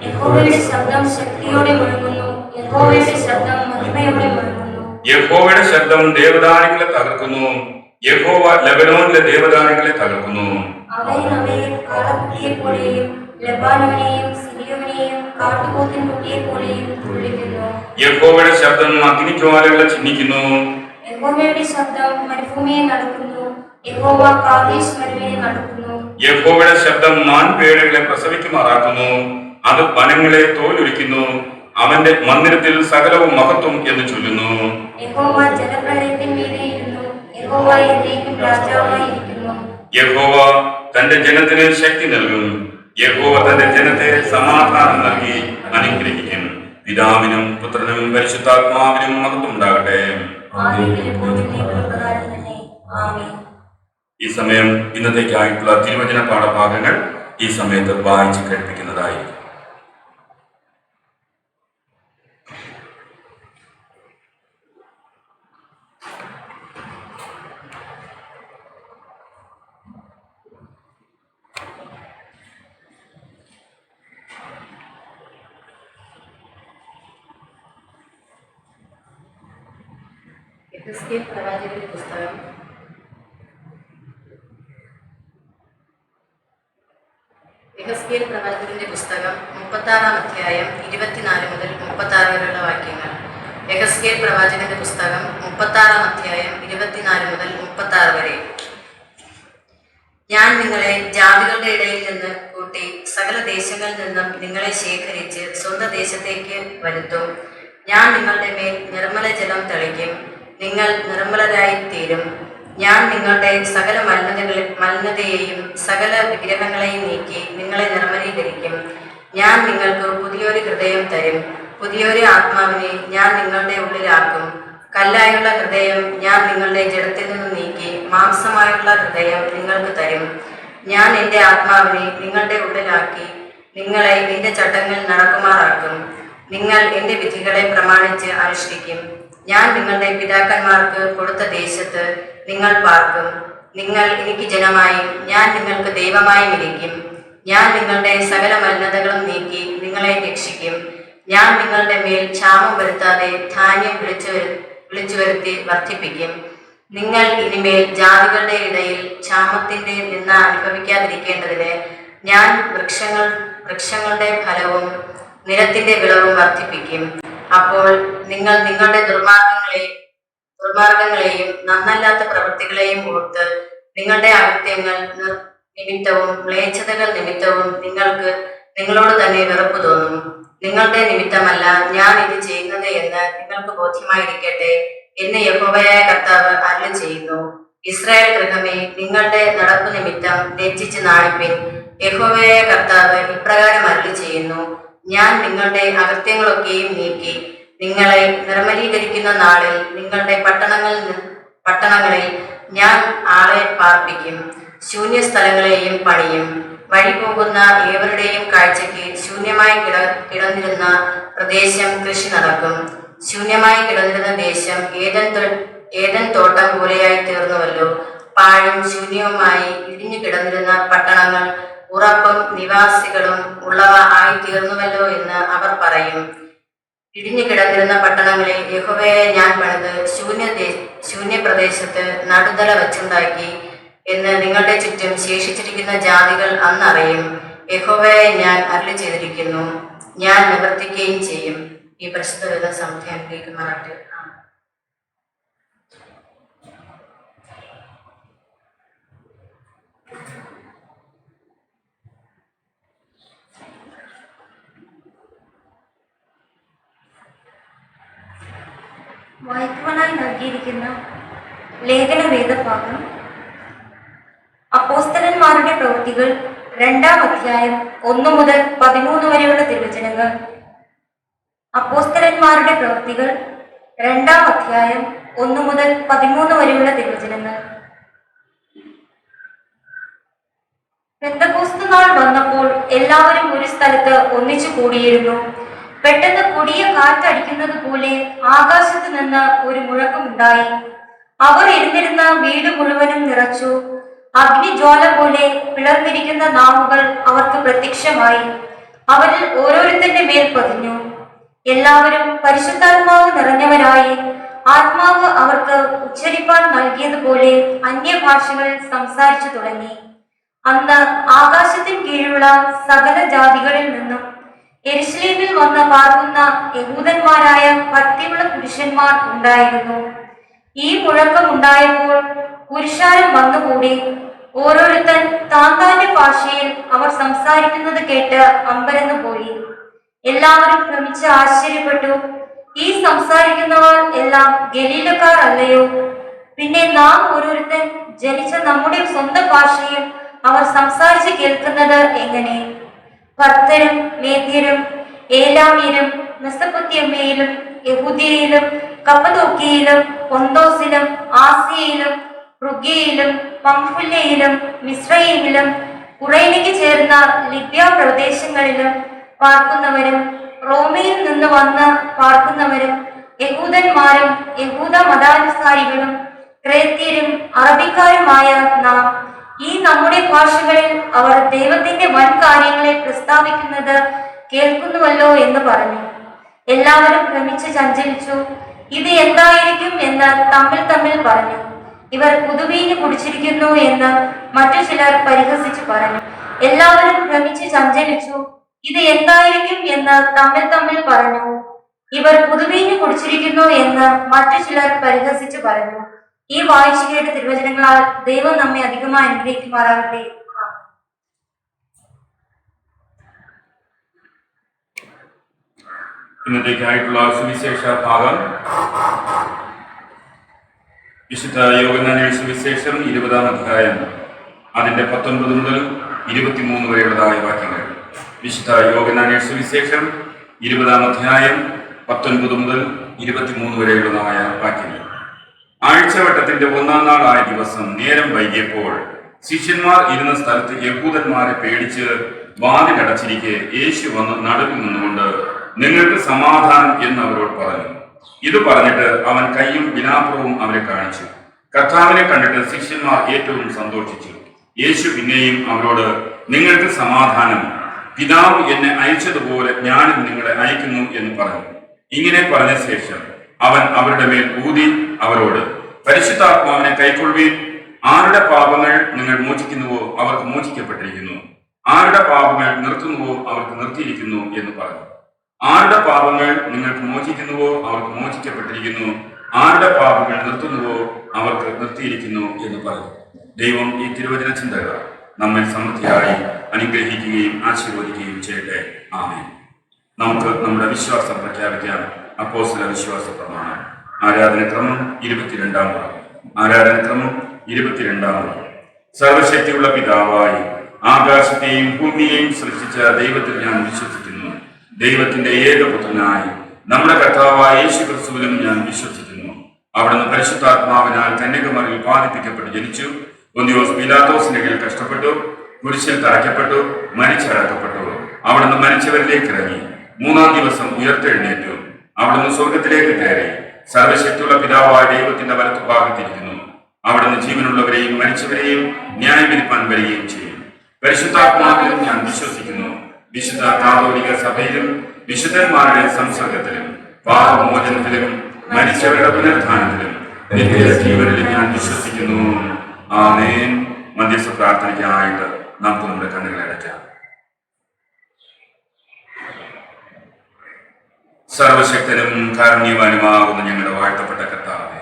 S3: യഹോവയുടെ ശബ്ദം ശക്തിയോടെ മുഴങ്ങുന്നു, യഹോവയുടെ ശബ്ദം മഹിമയോടെ മുഴങ്ങുന്നു.
S1: യഹോവയുടെ ശബ്ദം ദേവദാനങ്ങളെ തകർക്കുന്നു, യഹോവ ലെബനോനിലെ ദേവദാനങ്ങളെ തകർക്കുന്നു.
S3: അവൻ അവയെ കാളക്കുട്ടിയെപ്പോലെയും ലബാനോനെയും സിരിയോനെയും കാട്ടുപോത്തിൻ കുട്ടിയെപ്പോലെയും തുള്ളിക്കുന്നു.
S1: യഹോവയുടെ ശബ്ദം അഗ്നിജ്വാലകളെ ചിഹ്നിക്കുന്നു,
S3: യഹോവയുടെ ശബ്ദം മരുഭൂമിയെ നടക്കുന്നു, യഹോവ കാദേശ് മരുവിനെ നടക്കുന്നു.
S1: യഹോവയുടെ ശബ്ദം മാൻപേടകളെ പ്രസവിക്കുമാറാക്കുന്നു, അത് വനങ്ങളെ തോലുരിക്കുന്നു. അവന്റെ മന്ദിരത്തിൽ സകലവും മഹത്വം എന്ന് ചൊല്ലുന്നു.
S3: യഹോവ ജലപ്രളയത്തിന്മീതെ ഇരുന്നു, യഹോവ എന്നേക്കും രാജാവായിരിക്കുന്നു.
S1: യഹോവ തന്റെ ജനത്തിന് ശക്തി നൽകും, യഹോവ തന്റെ ജനത്തെ സമാധാനം നൽകി അനുഗ്രഹിക്കും. പിതാവിനും പുത്രനും പരിശുദ്ധാത്മാവിനും മഹത്വം ഉണ്ടാകട്ടെ.
S3: ആദിയിൽ എപ്പോഴും ദൈവപ്രകാരം തന്നെ. ആമേൻ.
S1: ഈ സമയം ഇന്നത്തേക്കായിട്ടുള്ള തിരുവചന പാഠഭാഗങ്ങൾ ഈ സമയത്ത് വായിച്ച് കേൾപ്പിക്കുന്നതായിരിക്കും.
S4: യെഹെസ്കേൽ പ്രവാചകന്റെ പുസ്തകം യെഹെസ്കേൽ പ്രവാചകന്റെ പുസ്തകം 36-ാം അധ്യായം 24 മുതൽ 36 വരെയുള്ള വാക്യങ്ങൾ. യെഹെസ്കേൽ പ്രവാചകന്റെ പുസ്തകം 36-ാം അധ്യായം 24 മുതൽ 36 വരെ. ഞാൻ നിങ്ങളെ ജാതികളുടെ ഇടയിൽ നിന്ന് കൂട്ടി സകല ദേശങ്ങളിൽ നിന്നും നിങ്ങളെ ശേഖരിച്ച് സ്വന്തം ദേശത്തേക്ക് വരുത്തും. ഞാൻ നിങ്ങളുടെ മേൽ നിർമ്മല ജലം തളിക്കും, നിങ്ങൾ നിർമ്മലരായി തീരും. ഞാൻ നിങ്ങളുടെ സകല മലിനതയെയും സകല വിഗ്രഹങ്ങളെയും നീക്കി നിങ്ങളെ നിർമ്മലീകരിക്കും. ഞാൻ നിങ്ങൾക്ക് പുതിയൊരു ഹൃദയം തരും, പുതിയൊരു ആത്മാവിനെ ഞാൻ നിങ്ങളുടെ ഉള്ളിലാക്കും. കല്ലായുള്ള ഹൃദയം ഞാൻ നിങ്ങളുടെ ജഡത്തിൽ നിന്ന് നീക്കി മാംസമായുള്ള ഹൃദയം നിങ്ങൾക്ക് തരും. ഞാൻ എൻ്റെ ആത്മാവിനെ നിങ്ങളുടെ ഉള്ളിലാക്കി നിങ്ങളെ എൻ്റെ ചട്ടങ്ങൾ നടക്കുമാറാക്കും. നിങ്ങൾ എൻ്റെ വിധികളെ പ്രമാണിച്ച് അനുഷ്ഠിക്കും. ഞാൻ നിങ്ങളുടെ പിതാക്കന്മാർക്ക് കൊടുത്ത ദേശത്ത് നിങ്ങൾ പാർക്കും. നിങ്ങൾ എനിക്ക് ജനമായും ഞാൻ നിങ്ങൾക്ക് ദൈവമായും ഇരിക്കും. ഞാൻ നിങ്ങളുടെ സകല മലിനതകളും നീക്കി നിങ്ങളെ രക്ഷിക്കും. ഞാൻ നിങ്ങളുടെ മേൽ ക്ഷാമം വരുത്താതെ ധാന്യം വിളിച്ചു വരുത്തി വർദ്ധിപ്പിക്കും. നിങ്ങൾ ഇനിമേൽ ജാതികളുടെ ഇടയിൽ ക്ഷാമത്തിന്റെ നിന്ന അനുഭവിക്കാതിരിക്കേണ്ടതിന് ഞാൻ വൃക്ഷങ്ങളുടെ ഫലവും നിലത്തിന്റെ വിളവും വർദ്ധിപ്പിക്കും. അപ്പോൾ നിങ്ങൾ നിങ്ങളുടെ ദുർമാർഗങ്ങളെയും നന്നല്ലാത്ത പ്രവൃത്തികളെയും ഓർത്ത് നിങ്ങളുടെ അകൃത്യങ്ങൾ നിമിത്തവും മ്ലേച്ഛതകൾ നിമിത്തവും നിങ്ങളോട് തന്നെ വെറുപ്പ് തോന്നും. നിങ്ങളുടെ നിമിത്തമല്ല ഞാൻ ഇത് ചെയ്യുന്നത് എന്ന് നിങ്ങൾക്ക് ബോധ്യമായിരിക്കട്ടെ എന്ന് യഹോവയായ കർത്താവ് അരുളി ചെയ്യുന്നു. ഇസ്രായേൽ ഗൃഹമേ, നിങ്ങളുടെ നടപ്പു നിമിത്തം ലജ്ജിച്ച് നാണിപ്പിൻ. യഹോവയായ കർത്താവ് ഇപ്രകാരം അരുളി ചെയ്യുന്നു. ഞാൻ നിങ്ങളുടെ അകൃത്യങ്ങളൊക്കെയും നീക്കി നിങ്ങളെ നിർമ്മലീകരിക്കുന്ന നാളിൽ നിങ്ങളുടെ പട്ടണങ്ങളിൽ ഞാൻ ആളെ പാർപ്പിക്കും. ശൂന്യ സ്ഥലങ്ങളെയും പണിയും. വഴി പോകുന്ന ഏവരുടെയും കാഴ്ചയ്ക്ക് ശൂന്യമായി കിടന്നിരുന്ന പ്രദേശം കൃഷി നടക്കും. ശൂന്യമായി കിടന്നിരുന്ന ദേശം ഏദൻ തോട്ടം പോലെയായി തീർന്നുവല്ലോ. പാഴും ശൂന്യവുമായി ഇടിഞ്ഞു കിടന്നിരുന്ന പട്ടണങ്ങൾ ഉറപ്പും നിവാസികളും ഉള്ളവ ആയി തീർന്നുവല്ലോ എന്ന് അവർ പറയും. ഇടിഞ്ഞു കിടന്നിരുന്ന പട്ടണങ്ങളിൽ യഹോവയെ ഞാൻ പണിത് ശൂന്യപ്രദേശത്ത് നടുതല വച്ചുണ്ടാക്കി എന്ന് നിങ്ങളുടെ ചുറ്റും ശേഷിച്ചിരിക്കുന്ന ജാതികൾ അന്നറിയും. യഹോവയെ ഞാൻ അരുളി ചെയ്തിരിക്കുന്നു, ഞാൻ നിവർത്തിക്കുകയും ചെയ്യും. ഈ പ്രശ്നത്തെ സമൃദ്ധി അനുഗ്രഹിക്കുമാറാകട്ടെ.
S3: വായിക്കുവാനായി നൽകിയിരിക്കുന്ന ലേഖന വേദഭാഗം അപ്പോസ്തലന്മാരുടെ പ്രവൃത്തികൾ 2-ാം അധ്യായം 1 മുതൽ 13 വരെയുള്ള തിരുവചനങ്ങൾ. അപ്പോസ്തലന്മാരുടെ പ്രവൃത്തികൾ 2-ാം അധ്യായം 1 മുതൽ 13 വരെയുള്ള തിരുവചനങ്ങൾ. പെന്തക്കോസ്ത് നാൾ വന്നപ്പോൾ എല്ലാവരും ഒരു സ്ഥലത്ത് ഒന്നിച്ചു കൂടിയിരുന്നു. പെട്ടെന്ന് കൊടിയ കാറ്റടിക്കുന്നത് പോലെ ആകാശത്ത് നിന്ന് ഒരു മുഴക്കമുണ്ടായി. അവർ ഇരുന്നിരുന്ന വീട് മുഴുവനും നിറച്ചു. അഗ്നിജ്വാല പോലെ പിളർന്നിരിക്കുന്ന നാവുകൾ അവർക്ക് പ്രത്യക്ഷമായി. അവരിൽ ഓരോരുത്തന്റെ മേൽ പതിഞ്ഞു. എല്ലാവരും പരിശുദ്ധാത്മാവ് നിറഞ്ഞവരായി ആത്മാവ് അവർക്ക് ഉച്ചരിപ്പാൻ നൽകിയതുപോലെ അന്യഭാഷകളിൽ സംസാരിച്ചു തുടങ്ങി. അന്ന് ആകാശത്തിന് കീഴിലുള്ള സകല ജാതികളിൽ നിന്നും യെരുശലേമിൽ വന്ന് പാർക്കുന്ന യഹൂദന്മാരായ ഭക്തിയുള്ള പുരുഷന്മാർ ഉണ്ടായിരുന്നു. ഈ മുഴക്കം ഉണ്ടായപ്പോൾ പുരുഷാരം വന്നുകൂടി. ഓരോരുത്തൻ താന്താന്റെ ഭാഷയിൽ അവർ സംസാരിക്കുന്നത് കേട്ട് അമ്പരന്നു പോയി. എല്ലാവരും ഭ്രമിച്ച് ആശ്ചര്യപ്പെട്ടു. ഈ സംസാരിക്കുന്നവർ എല്ലാം ഗലീലക്കാർ അല്ലയോ? പിന്നെ നാം ഓരോരുത്തൻ ജനിച്ച നമ്മുടെ സ്വന്തം ഭാഷയിൽ അവർ സംസാരിച്ച് കേൾക്കുന്നത് എങ്ങനെ? ഭർത്തരും മേദ്യരും ഏലാമ്യരും മെസൊപ്പൊത്തേമ്യയിലും യഹൂദിയയിലും കപ്പദോക്യയിലും പൊന്തോസിലും ആസിയയിലും റുഗ്യയിലും പംഫുല്യയിലും മിസ്രയീമിലും കുറേനയ്ക്ക് ചേർന്ന ലിബ്യ പ്രദേശങ്ങളിലും പാർക്കുന്നവരും റോമയിൽ നിന്ന് വന്ന് പാർക്കുന്നവരും യഹൂദന്മാരും യഹൂദ മതാനുസാരികളും ക്രേത്യരും അറബിക്കാരുമായ നാം ഈ നമ്മുടെ ഭാഷകളിൽ അവർ ദൈവത്തിന്റെ വൻ കാര്യങ്ങളെ പ്രസ്താവിക്കുന്നത് കേൾക്കുന്നുവല്ലോ എന്ന് പറഞ്ഞു. എല്ലാവരും ഭ്രമിച്ച് ചഞ്ചലിച്ചു. ഇത് എന്തായിരിക്കും എന്ന് തമ്മിൽ തമ്മിൽ പറഞ്ഞു. ഇവർ പുതുവീഞ്ഞ് കുടിച്ചിരിക്കുന്നു എന്ന് മറ്റു ചിലർ പരിഹസിച്ചു പറഞ്ഞു. എല്ലാവരും ഭ്രമിച്ച് ചഞ്ചലിച്ചു. ഇത് എന്തായിരിക്കും എന്ന് തമ്മിൽ തമ്മിൽ പറഞ്ഞു. ഇവർ പുതുവീഞ്ഞ് കുടിച്ചിരിക്കുന്നു എന്ന് മറ്റു ചിലർ പരിഹസിച്ചു പറഞ്ഞു. ഈ വായിച്ചു കേട്ട തിരുവചനങ്ങളാൽ ദൈവം നമ്മെ അധികമായി അനുഗ്രഹിക്കുമാറാകട്ടെ.
S1: ഇന്നത്തേക്കായിട്ടുള്ള സുവിശേഷ ഭാഗം വിശുദ്ധ യോഹന്നാന്റെ സുവിശേഷം 20-ാം അധ്യായം അതിന്റെ 19 മുതൽ 23 വരെയുള്ളതായ വാക്യങ്ങൾ. വിശുദ്ധ യോഹന്നാന്റെ സുവിശേഷം 20-ാം അധ്യായം 19 മുതൽ 23 വരെയുള്ളതായ വാക്യങ്ങൾ. ആഴ്ചവട്ടത്തിന്റെ 1-ാം നാളായ ദിവസം നേരം വൈകിയപ്പോൾ ശിഷ്യന്മാർ ഇരുന്ന സ്ഥലത്ത് യഹൂദന്മാരെ പേടിച്ച് വാതിലടച്ചിരിക്കെ യേശു വന്ന് നടുവിൽ നിന്നുകൊണ്ട് നിങ്ങൾക്ക് സമാധാനം എന്ന് അവരോട് പറഞ്ഞു. ഇത് പറഞ്ഞിട്ട് അവൻ കൈയും വിലാപ്പുറവും അവരെ കാണിച്ചു. കർത്താവിനെ കണ്ടിട്ട് ശിഷ്യന്മാർ ഏറ്റവും സന്തോഷിച്ചു. യേശു പിന്നെയും അവരോട് നിങ്ങൾക്ക് സമാധാനം, പിതാവ് എന്നെ അയച്ചതുപോലെ ഞാനും നിങ്ങളെ അയക്കുന്നു എന്ന് പറഞ്ഞു. ഇങ്ങനെ പറഞ്ഞ ശേഷം അവൻ അവരുടെ മേൽ ഊതി അവരോട് പരിശുദ്ധാത്മാവിനെ കൈക്കൊള്ളുവീൻ. ആരുടെ പാപങ്ങൾ നിങ്ങൾ മോചിക്കുന്നുവോ അവർക്ക് മോചിക്കപ്പെട്ടിരിക്കുന്നു, ആരുടെ പാപങ്ങൾ നിർത്തുന്നുവോ അവർക്ക് നിർത്തിയിരിക്കുന്നു എന്ന് പറഞ്ഞു. ആരുടെ പാപങ്ങൾ നിങ്ങൾക്ക് മോചിക്കുന്നുവോ അവർക്ക് മോചിക്കപ്പെട്ടിരിക്കുന്നു, ആരുടെ പാപങ്ങൾ നിർത്തുന്നുവോ അവർക്ക് നിർത്തിയിരിക്കുന്നു എന്ന് പറഞ്ഞു. ദൈവം ഈ തിരുവചന ചിന്തകൾ നമ്മെ സമൃദ്ധിയായി അനുഗ്രഹിക്കുകയും ആശീർവദിക്കുകയും ചെയ്യട്ടെ. ആമേൻ. നമുക്ക് നമ്മുടെ വിശ്വാസം പ്രഖ്യാപിക്കാം. അപ്പോസ്തല വിശ്വാസ പ്രമാണം. ആരാധനക്രമം 22-ാം ഭാഗം. ആരാധനക്രമം 22-ാം ഭാഗം. സർവശക്തിയുള്ള പിതാവായി ആകാശത്തെയും ഭൂമിയെയും സൃഷ്ടിച്ച ദൈവത്തിൽ ഞാൻ വിശ്വസിക്കുന്നു. ദൈവത്തിന്റെ ഏകപുത്രനായി നമ്മുടെ കർത്താവായ യേശു ക്രിസ്തുവിലും ഞാൻ വിശ്വസിക്കുന്നു. അവിടുന്ന് പരിശുദ്ധാത്മാവിനാൽ കന്യകമറിയിൽ ഉൽപ്പാദിപ്പിക്കപ്പെട്ട് ജനിച്ചു. പൊന്തിയോസ് പീലാത്തോസിന്റെ കീഴിൽ കഷ്ടപ്പെട്ടു, കുരിശിൽ തറയ്ക്കപ്പെട്ടു, മരിച്ചടക്കപ്പെട്ടു. അവിടുന്ന് മരിച്ചവരിലേക്ക് ഇറങ്ങി 3-ാം ദിവസം ഉയർത്തെഴുന്നേറ്റു. അവിടുന്ന് സ്വർഗത്തിലേക്ക് കയറി സർവശക്തിയുള്ള പിതാവായ ദൈവത്തിന്റെ വലത്തുഭാഗത്തിരിക്കുന്നു. അവിടുന്ന് ജീവനുള്ളവരെയും മരിച്ചവരെയും ന്യായം വിധിപ്പാൻ വരികയും ചെയ്യും. പരിശുദ്ധാത്മാവിലും ഞാൻ വിശ്വസിക്കുന്നു. വിശുദ്ധ കാതോലിക സഭയിലും വിശുദ്ധന്മാരുടെ സംസർഗത്തിലും പാപമോചനത്തിലും മരിച്ചവരുടെ പുനരുത്ഥാനത്തിലും ജീവനിലും ഞാൻ വിശ്വസിക്കുന്നു. ആമേൻ. മധ്യസ്ഥ പ്രാർത്ഥനയ്ക്കായിട്ട് നമുക്ക് നമ്മുടെ കണ്ണുകളെ അടയ്ക്കാം. സർവശക്തനും കാരുണ്യവാനുമാകുന്ന ഞങ്ങളുടെ വാഴ്ത്തപ്പെട്ട കർത്താവേ,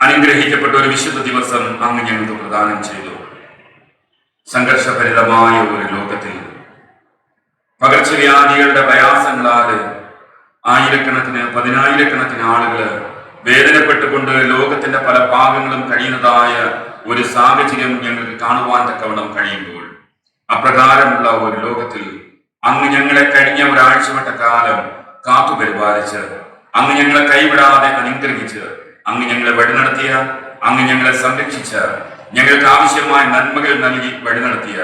S1: അനുഗ്രഹിക്കപ്പെട്ട ഒരു വിശുദ്ധ ദിവസം അങ്ങ് ഞങ്ങൾക്ക് പ്രദാനം ചെയ്തു. സംഘർഷഭരിതമായ ഒരു ലോകത്തിൽ പകർച്ചവ്യാധികളുടെ പ്രയാസങ്ങളാൽ ആയിരക്കണക്കിന് 10,000-കണക്കിന് ആളുകൾ വേദനപ്പെട്ടുകൊണ്ട് ലോകത്തിന്റെ പല ഭാഗങ്ങളും കഴിയുന്നതായ ഒരു സാഹചര്യം ഞങ്ങൾക്ക് കാണുവാൻ തക്കവണ്ണം കഴിയുമ്പോൾ, അപ്രകാരമുള്ള ഒരു ലോകത്തിൽ അങ്ങ് ഞങ്ങളെ കഴിഞ്ഞ ഒരാഴ്ചവട്ട കാലം കാത്തുപരിപാലിച്ച്, അങ്ങ് ഞങ്ങളെ കൈവിടാതെ അനുഗ്രഹിച്ച്, അങ്ങ് ഞങ്ങളെ വഴി നടത്തിയ, അങ്ങ് ഞങ്ങളെ സംരക്ഷിച്ച, ഞങ്ങൾക്ക് ആവശ്യമായ നന്മകൾ നൽകി വഴി നടത്തിയ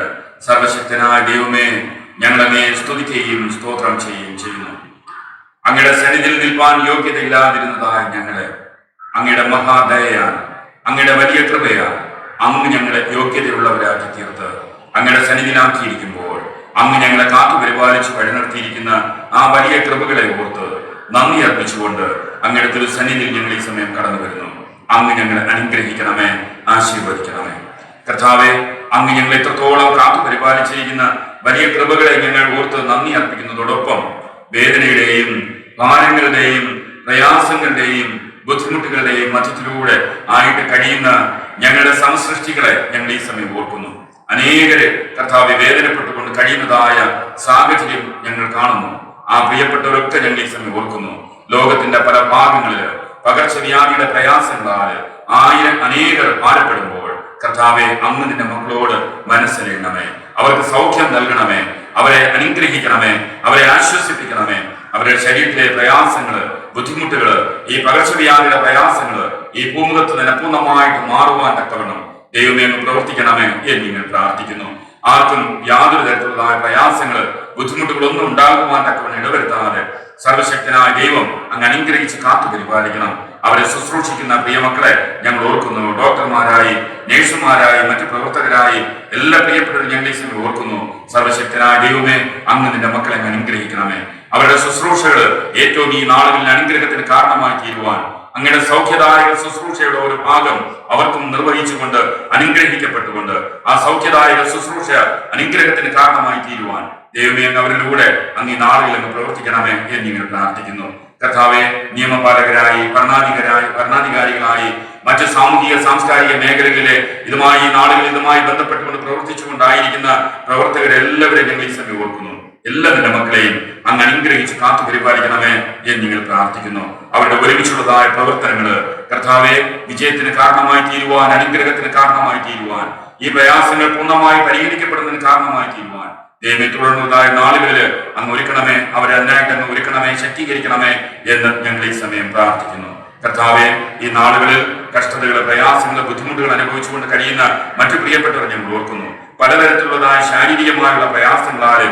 S1: സർവശക്തനായ ദൈവമേ, ഞങ്ങളങ്ങേ സ്തുതിക്കുകയും സ്തോത്രം ചെയ്യുകയും ചെയ്യുന്നു. അങ്ങയുടെ സന്നിധിയിൽ നിൽപ്പാൻ യോഗ്യതയില്ലാതിരുന്നതായ ഞങ്ങളെ അങ്ങയുടെ മഹാദയയാൽ, അങ്ങയുടെ വലിയ കൃപയാൽ അങ്ങ് ഞങ്ങളെ യോഗ്യതയുള്ളവരാക്കി തീർത്ത് അങ്ങയുടെ സന്നിധിയിലാക്കിയിരിക്കുമ്പോൾ അങ്ങ് ഞങ്ങളെ കാത്തു പരിപാലിച്ച് വഴി നടത്തിയിരിക്കുന്ന ആ വലിയ കൃപകളെ ഓർത്ത് നന്ദി അർപ്പിച്ചുകൊണ്ട് അങ്ങയുടെ തിരുസന്നിധിയിൽ ഞങ്ങൾ ഈ സമയം കടന്നു വരുന്നു. അങ്ങ് ഞങ്ങളെ അനുഗ്രഹിക്കണമേ, ആശീർവദിക്കണമേ. കർത്താവെ, അങ്ങ് ഞങ്ങൾ എത്രത്തോളം കാത്തു പരിപാലിച്ചിരിക്കുന്ന വലിയ കൃപകളെ ഞങ്ങൾ ഓർത്ത് നന്ദി അർപ്പിക്കുന്നതോടൊപ്പം വേദനയുടെയും ഭാരങ്ങളുടെയും പ്രയാസങ്ങളുടെയും ബുദ്ധിമുട്ടുകളുടെയും മധ്യത്തിലൂടെ ആയിട്ട് കഴിയുന്ന ഞങ്ങളുടെ സമസൃഷ്ടികളെ ഞങ്ങൾ ഈ സമയം ഓർക്കുന്നു. അനേകരെ കർത്താവെ വേദനപ്പെട്ടുകൊണ്ട് കഴിയുന്നതായ സാഹചര്യം ഞങ്ങൾ കാണുന്നു. ആ പ്രിയപ്പെട്ടവരൊക്കെ ഞങ്ങൾ ഈ സമയം ഓർക്കുന്നു. ലോകത്തിന്റെ പല ഭാഗങ്ങളില് പകർച്ചവ്യാധിയുടെ പ്രയാസങ്ങളാല് അനേകർ ഭാരപ്പെടുമ്പോൾ കർത്താവെ, അങ്ങ് നിന്റെ മക്കളോട് മനസ്സിലെണ്ണമേ, അവർക്ക് സൗഖ്യം നൽകണമേ, അവരെ അനുഗ്രഹിക്കണമേ, അവരെ ആശ്വസിപ്പിക്കണമേ. അവരുടെ ശരീരത്തിലെ പ്രയാസങ്ങള്, ബുദ്ധിമുട്ടുകള്, ഈ പകർച്ചവ്യാധിയുടെ പ്രയാസങ്ങള് ഈ ഭൂമുഖത്ത് നിന്ന് പൂർണ്ണമായിട്ട് മാറുവാൻ തക്കവണ്ണം ദൈവമേ അങ്ങ് പ്രവർത്തിക്കണമേ എന്ന് നിങ്ങൾ പ്രാർത്ഥിക്കുന്നു. ആർക്കും യാതൊരു തരത്തിലുള്ളതായ പ്രയാസങ്ങള്, ബുദ്ധിമുട്ടുകളൊന്നും ഉണ്ടാകുവാൻ തക്കവണ്ണം ഇടവരുത്താതെ സർവശക്തനായ ദൈവം അങ്ങ് അനുഗ്രഹിച്ച് കാത്തു പരിപാലിക്കണം. അവരെ ശുശ്രൂഷിക്കുന്ന പ്രിയമക്കളെ ഞങ്ങൾ ഓർക്കുന്നു. ഡോക്ടർമാരായി, നേഴ്സുമാരായി, മറ്റു പ്രവർത്തകരായി എല്ലാ പ്രിയപ്പെട്ടവരും ഞങ്ങൾ ഈ സമയം ഓർക്കുന്നു. സർവശക്തനായ ദൈവമേ, അങ്ങ് നിന്റെ മക്കളെ അങ്ങ് അനുഗ്രഹിക്കണമേ. അവരുടെ ശുശ്രൂഷകൾ ഏറ്റവും ഈ നാളുകളിൽ അനുഗ്രഹത്തിന് കാരണമായി തീരുവാൻ അങ്ങയുടെ സൗഖ്യദായക ശുശ്രൂഷയുടെ ഒരു ഭാഗം അവർക്കും നിർവഹിച്ചുകൊണ്ട് അനുഗ്രഹിക്കപ്പെട്ടുകൊണ്ട് ആ സൗഖ്യദായക ശുശ്രൂഷ അനുഗ്രഹത്തിന് കാരണമായി തീരുവാൻ ദൈവമേ അങ്ങ് അവരിലൂടെ അങ്ങ് ഈ നാളുകളിൽ അങ്ങ് പ്രവർത്തിക്കണമേ എന്ന് നിങ്ങൾ പ്രാർത്ഥിക്കുന്നു. കർത്താവെ, നിയമപാലകരായി, ഭരണാധികാരികളായി, മറ്റ് സാമൂഹിക സാംസ്കാരിക മേഖലകളിലെ ഈ നാളുകളിൽ ഇതുമായി ബന്ധപ്പെട്ടുകൊണ്ട് പ്രവർത്തിച്ചുകൊണ്ടായിരിക്കുന്ന പ്രവർത്തകരെല്ലാവരെയും ഞങ്ങൾ ഈ സമയം ഓർക്കുന്നു. എല്ലാ നിന്റെ മക്കളെയും അങ്ങ് അനുഗ്രഹിച്ച് കാത്തു പരിപാലിക്കണമേ എന്ന് നിങ്ങൾ പ്രാർത്ഥിക്കുന്നു. അവരുടെ ഒരുമിച്ചുള്ളതായ പ്രവർത്തനങ്ങള് കർത്താവെ വിജയത്തിന് കാരണമായി തീരുവാൻ, അനുഗ്രഹത്തിന് കാരണമായി തീരുവാൻ, ഈ പ്രയാസങ്ങൾ പൂർണ്ണമായി പരിഹരിക്കപ്പെടുന്നതിന് കാരണമായി തീരുവാൻ ദൈവമേ തുടർന്നതായ നാളുകളില് അങ്ങ് ഒരുക്കണമേ, അവരെ അതിനായിട്ട് അങ്ങ് ഒരുക്കണമേ, ശക്തീകരിക്കണമേ എന്ന് ഞങ്ങൾ ഈ സമയം പ്രാർത്ഥിക്കുന്നു. കർത്താവെ, ഈ നാളുകളിൽ കഷ്ടതകൾ, പ്രയാസങ്ങൾ, ബുദ്ധിമുട്ടുകൾ അനുഭവിച്ചുകൊണ്ട് കഴിയുന്ന മറ്റു പ്രിയപ്പെട്ടവർ ഞങ്ങൾ ഓർക്കുന്നു. പലതരത്തിലുള്ളതായ ശാരീരികമായുള്ള പ്രയാസങ്ങളാല്,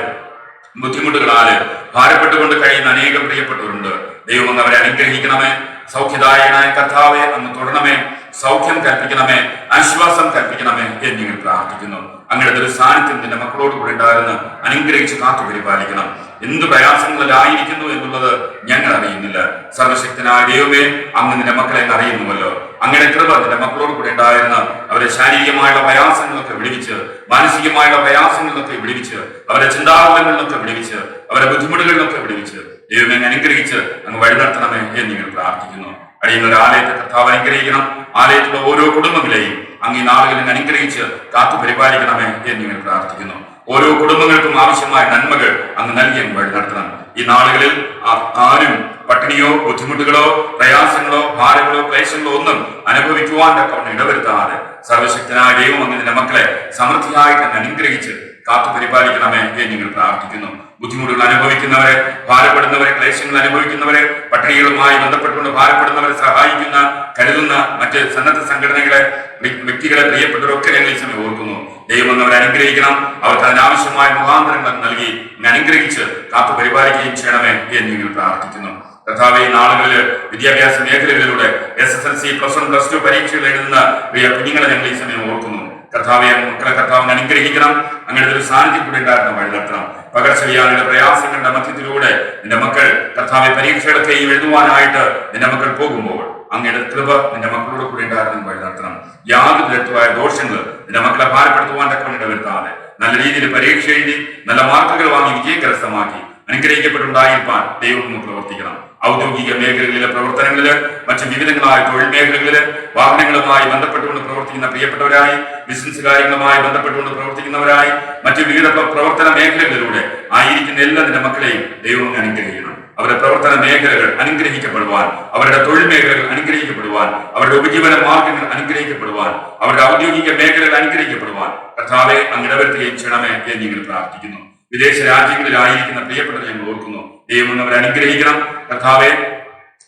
S1: ബുദ്ധിമുട്ടുകളാല് ഭാരപ്പെട്ടുകൊണ്ട് കഴിയുന്ന അനേകം പ്രിയപ്പെട്ടവരുണ്ട്. ദൈവം അങ്ങ് അവരെ അനുഗ്രഹിക്കണമേ. സൗഖ്യദായകനായ കർത്താവെ അങ്ങ് തുടരണമേ, സൗഖ്യം കൽപ്പിക്കണമേ, ആശ്വാസം കൽപ്പിക്കണമേ എന്ന് നിങ്ങൾ പ്രാർത്ഥിക്കുന്നു. അങ്ങയുടെ ഒരു സാന്നിധ്യം നിന്റെ മക്കളോട് കൂടെ ഉണ്ടാകുന്ന അനുഗ്രഹിച്ച് കാത്തു പരിപാലിക്കണം. എന്ത് പ്രയാസങ്ങളിലായിരിക്കുന്നു എന്നുള്ളത് ഞങ്ങൾ അറിയുന്നില്ല. സർവശക്തനായ ദൈവമേ, അങ്ങ് നിന്റെ മക്കളെ അറിയുന്നുവല്ലോ. അങ്ങയുടെ കൃപ നിന്റെ മക്കളോട് കൂടെ ഉണ്ടായിരുന്ന അവരെ ശാരീരികമായുള്ള പ്രയാസങ്ങളൊക്കെ വിടുവിച്ച്, മാനസികമായുള്ള പ്രയാസങ്ങളിലൊക്കെ വിടുവിച്ച്, അവരുടെ ചിന്താകുലങ്ങളിലൊക്കെ വിടുവിച്ച്, അവരുടെ ബുദ്ധിമുട്ടുകളിലൊക്കെ വിടുവിച്ച് ദൈവമേ അനുഗ്രഹിച്ച് അങ്ങ് വഴി നടത്തണമേ എന്ന് നിങ്ങൾ പ്രാർത്ഥിക്കുന്നു. അടിയുന്ന ഒരു ആലയത്തെ കർത്താവ് അനുഗ്രഹിക്കണം. ആലയത്തിലുള്ള ഓരോ കുടുംബങ്ങളെയും അങ്ങ് ഈ നാളുകളിൽ അനുഗ്രഹിച്ച് കാത്തു പരിപാലിക്കണമേ എന്ന് നിങ്ങൾ പ്രാർത്ഥിക്കുന്നു. ഓരോ കുടുംബങ്ങൾക്കും ആവശ്യമായ നന്മകൾ അങ്ങ് നൽകി അങ്ങ് വഴി നടത്തണം. ഈ നാളുകളിൽ ആരും പട്ടിണിയോ ബുദ്ധിമുട്ടുകളോ പ്രയാസങ്ങളോ ഭാരങ്ങളോ ക്ലേശങ്ങളോ ഒന്നും അനുഭവിക്കുവാൻ തക്കവണ്ണം ഇടവരുത്താതെ സർവശക്തനായ ദൈവം അങ്ങ് നിന്റെ മക്കളെ സമൃദ്ധിയായിട്ട് അങ്ങ് അനുഗ്രഹിച്ച് കാത്തു പരിപാലിക്കണമേ എന്ന് നിങ്ങൾ പ്രാർത്ഥിക്കുന്നു. ബുദ്ധിമുട്ടുകൾ അനുഭവിക്കുന്നവരെ, ഭാരപ്പെടുന്നവരെ, ക്ലേശങ്ങൾ അനുഭവിക്കുന്നവരെ, പട്ടിണികളുമായി ബന്ധപ്പെട്ടുകൊണ്ട് ഭാരപ്പെടുന്നവരെ സഹായിക്കുന്ന, കരുതുന്ന മറ്റ് സന്നദ്ധ സംഘടനകളെ, വ്യക്തികളെ, പ്രിയപ്പെട്ടവരൊക്കെ ഞങ്ങൾ ഈ സമയം ഓർക്കുന്നു. ദൈവം അവരെ അനുഗ്രഹിക്കണം. അവർക്ക് അതിനാവശ്യമായ മുഖാന്തരങ്ങൾ നൽകി അനുഗ്രഹിച്ച് കാത്തു പരിപാലിക്കുകയും ചെയ്യണമേ എന്ന് നിങ്ങൾ പ്രാർത്ഥിക്കുന്നു. കർത്താവെ, നാളുകളിൽ വിദ്യാഭ്യാസ മേഖലകളിലൂടെ SSLC, +1, +2 പരീക്ഷകൾ എഴുതുന്ന പ്രിയ കുഞ്ഞുങ്ങളെ ഞങ്ങൾ ഈ സമയം ഓർക്കുന്നു. കർത്താവെ, മക്കളെ കർത്താവിനെ അനുഗ്രഹിക്കണം. അങ്ങനെ ഒരു സാന്നിധ്യം കൂടി ഉണ്ടായിരുന്ന വഴി നടത്തണം. പകർച്ചവ്യാധിയുടെ പ്രയാസങ്ങളുടെ മധ്യത്തിലൂടെ നിന്റെ മക്കൾ കർത്താവെ പരീക്ഷകളൊക്കെ എഴുതുവാനായിട്ട് നിന്റെ മക്കൾ പോകുമ്പോൾ അങ്ങയുടെ കൃപ നിന്റെ മക്കളോട് കൂടി ഉണ്ടായിരുന്ന വഴി നടത്തണം. യാതൊരു തരത്തിലായ ദോഷങ്ങൾ നിന്റെ മക്കളെ ഭാരപ്പെടുത്തുവാൻ തക്ക ഇടവരുത്താതെ നല്ല രീതിയിൽ പരീക്ഷ എഴുതി നല്ല മാർക്കുകൾ വാങ്ങി വിജയം കരസ്ഥമാക്കി അനുഗ്രഹിക്കപ്പെട്ടുണ്ടായിരിക്കാൻ ദൈവം പ്രവർത്തിക്കണം. ഔദ്യോഗിക മേഖലകളിലെ പ്രവർത്തനങ്ങളില്, മറ്റ് വിവിധങ്ങളായ തൊഴിൽ മേഖലകളില്, വാഹനങ്ങളുമായി ബന്ധപ്പെട്ടുകൊണ്ട് പ്രവർത്തിക്കുന്ന പ്രിയപ്പെട്ടവരായി, ബിസിനസ് കാര്യങ്ങളുമായി ബന്ധപ്പെട്ടുകൊണ്ട് പ്രവർത്തിക്കുന്നവരായി, മറ്റ് വിവിധ പ്രവർത്തന മേഖലകളിലൂടെ ആയിരിക്കുന്ന എല്ലാ നിന്റെ മക്കളെയും ദൈവം അനുഗ്രഹിക്കണം. അവരുടെ പ്രവർത്തന മേഖലകൾ അനുഗ്രഹിക്കപ്പെടുവാൻ, അവരുടെ തൊഴിൽ മേഖലകൾ അനുഗ്രഹിക്കപ്പെടുവാൻ, അവരുടെ ഉപജീവന മാർഗങ്ങൾ അനുഗ്രഹിക്കപ്പെടുവാൻ, അവരുടെ ഔദ്യോഗിക മേഖലകൾ അനുഗ്രഹിക്കപ്പെടുവാൻ കർത്താവെ അങ്ങ് ഇടവരുത്തുകയും ചെയ്യണമേ എന്ന് നിങ്ങൾ പ്രാർത്ഥിക്കുന്നു. വിദേശ രാജ്യങ്ങളിലായിരിക്കുന്ന പ്രിയപ്പെട്ടവരെ ഞങ്ങൾ ഓർക്കുന്നു. ദൈവം അവരെ അനുഗ്രഹിക്കണം. കർത്താവെ,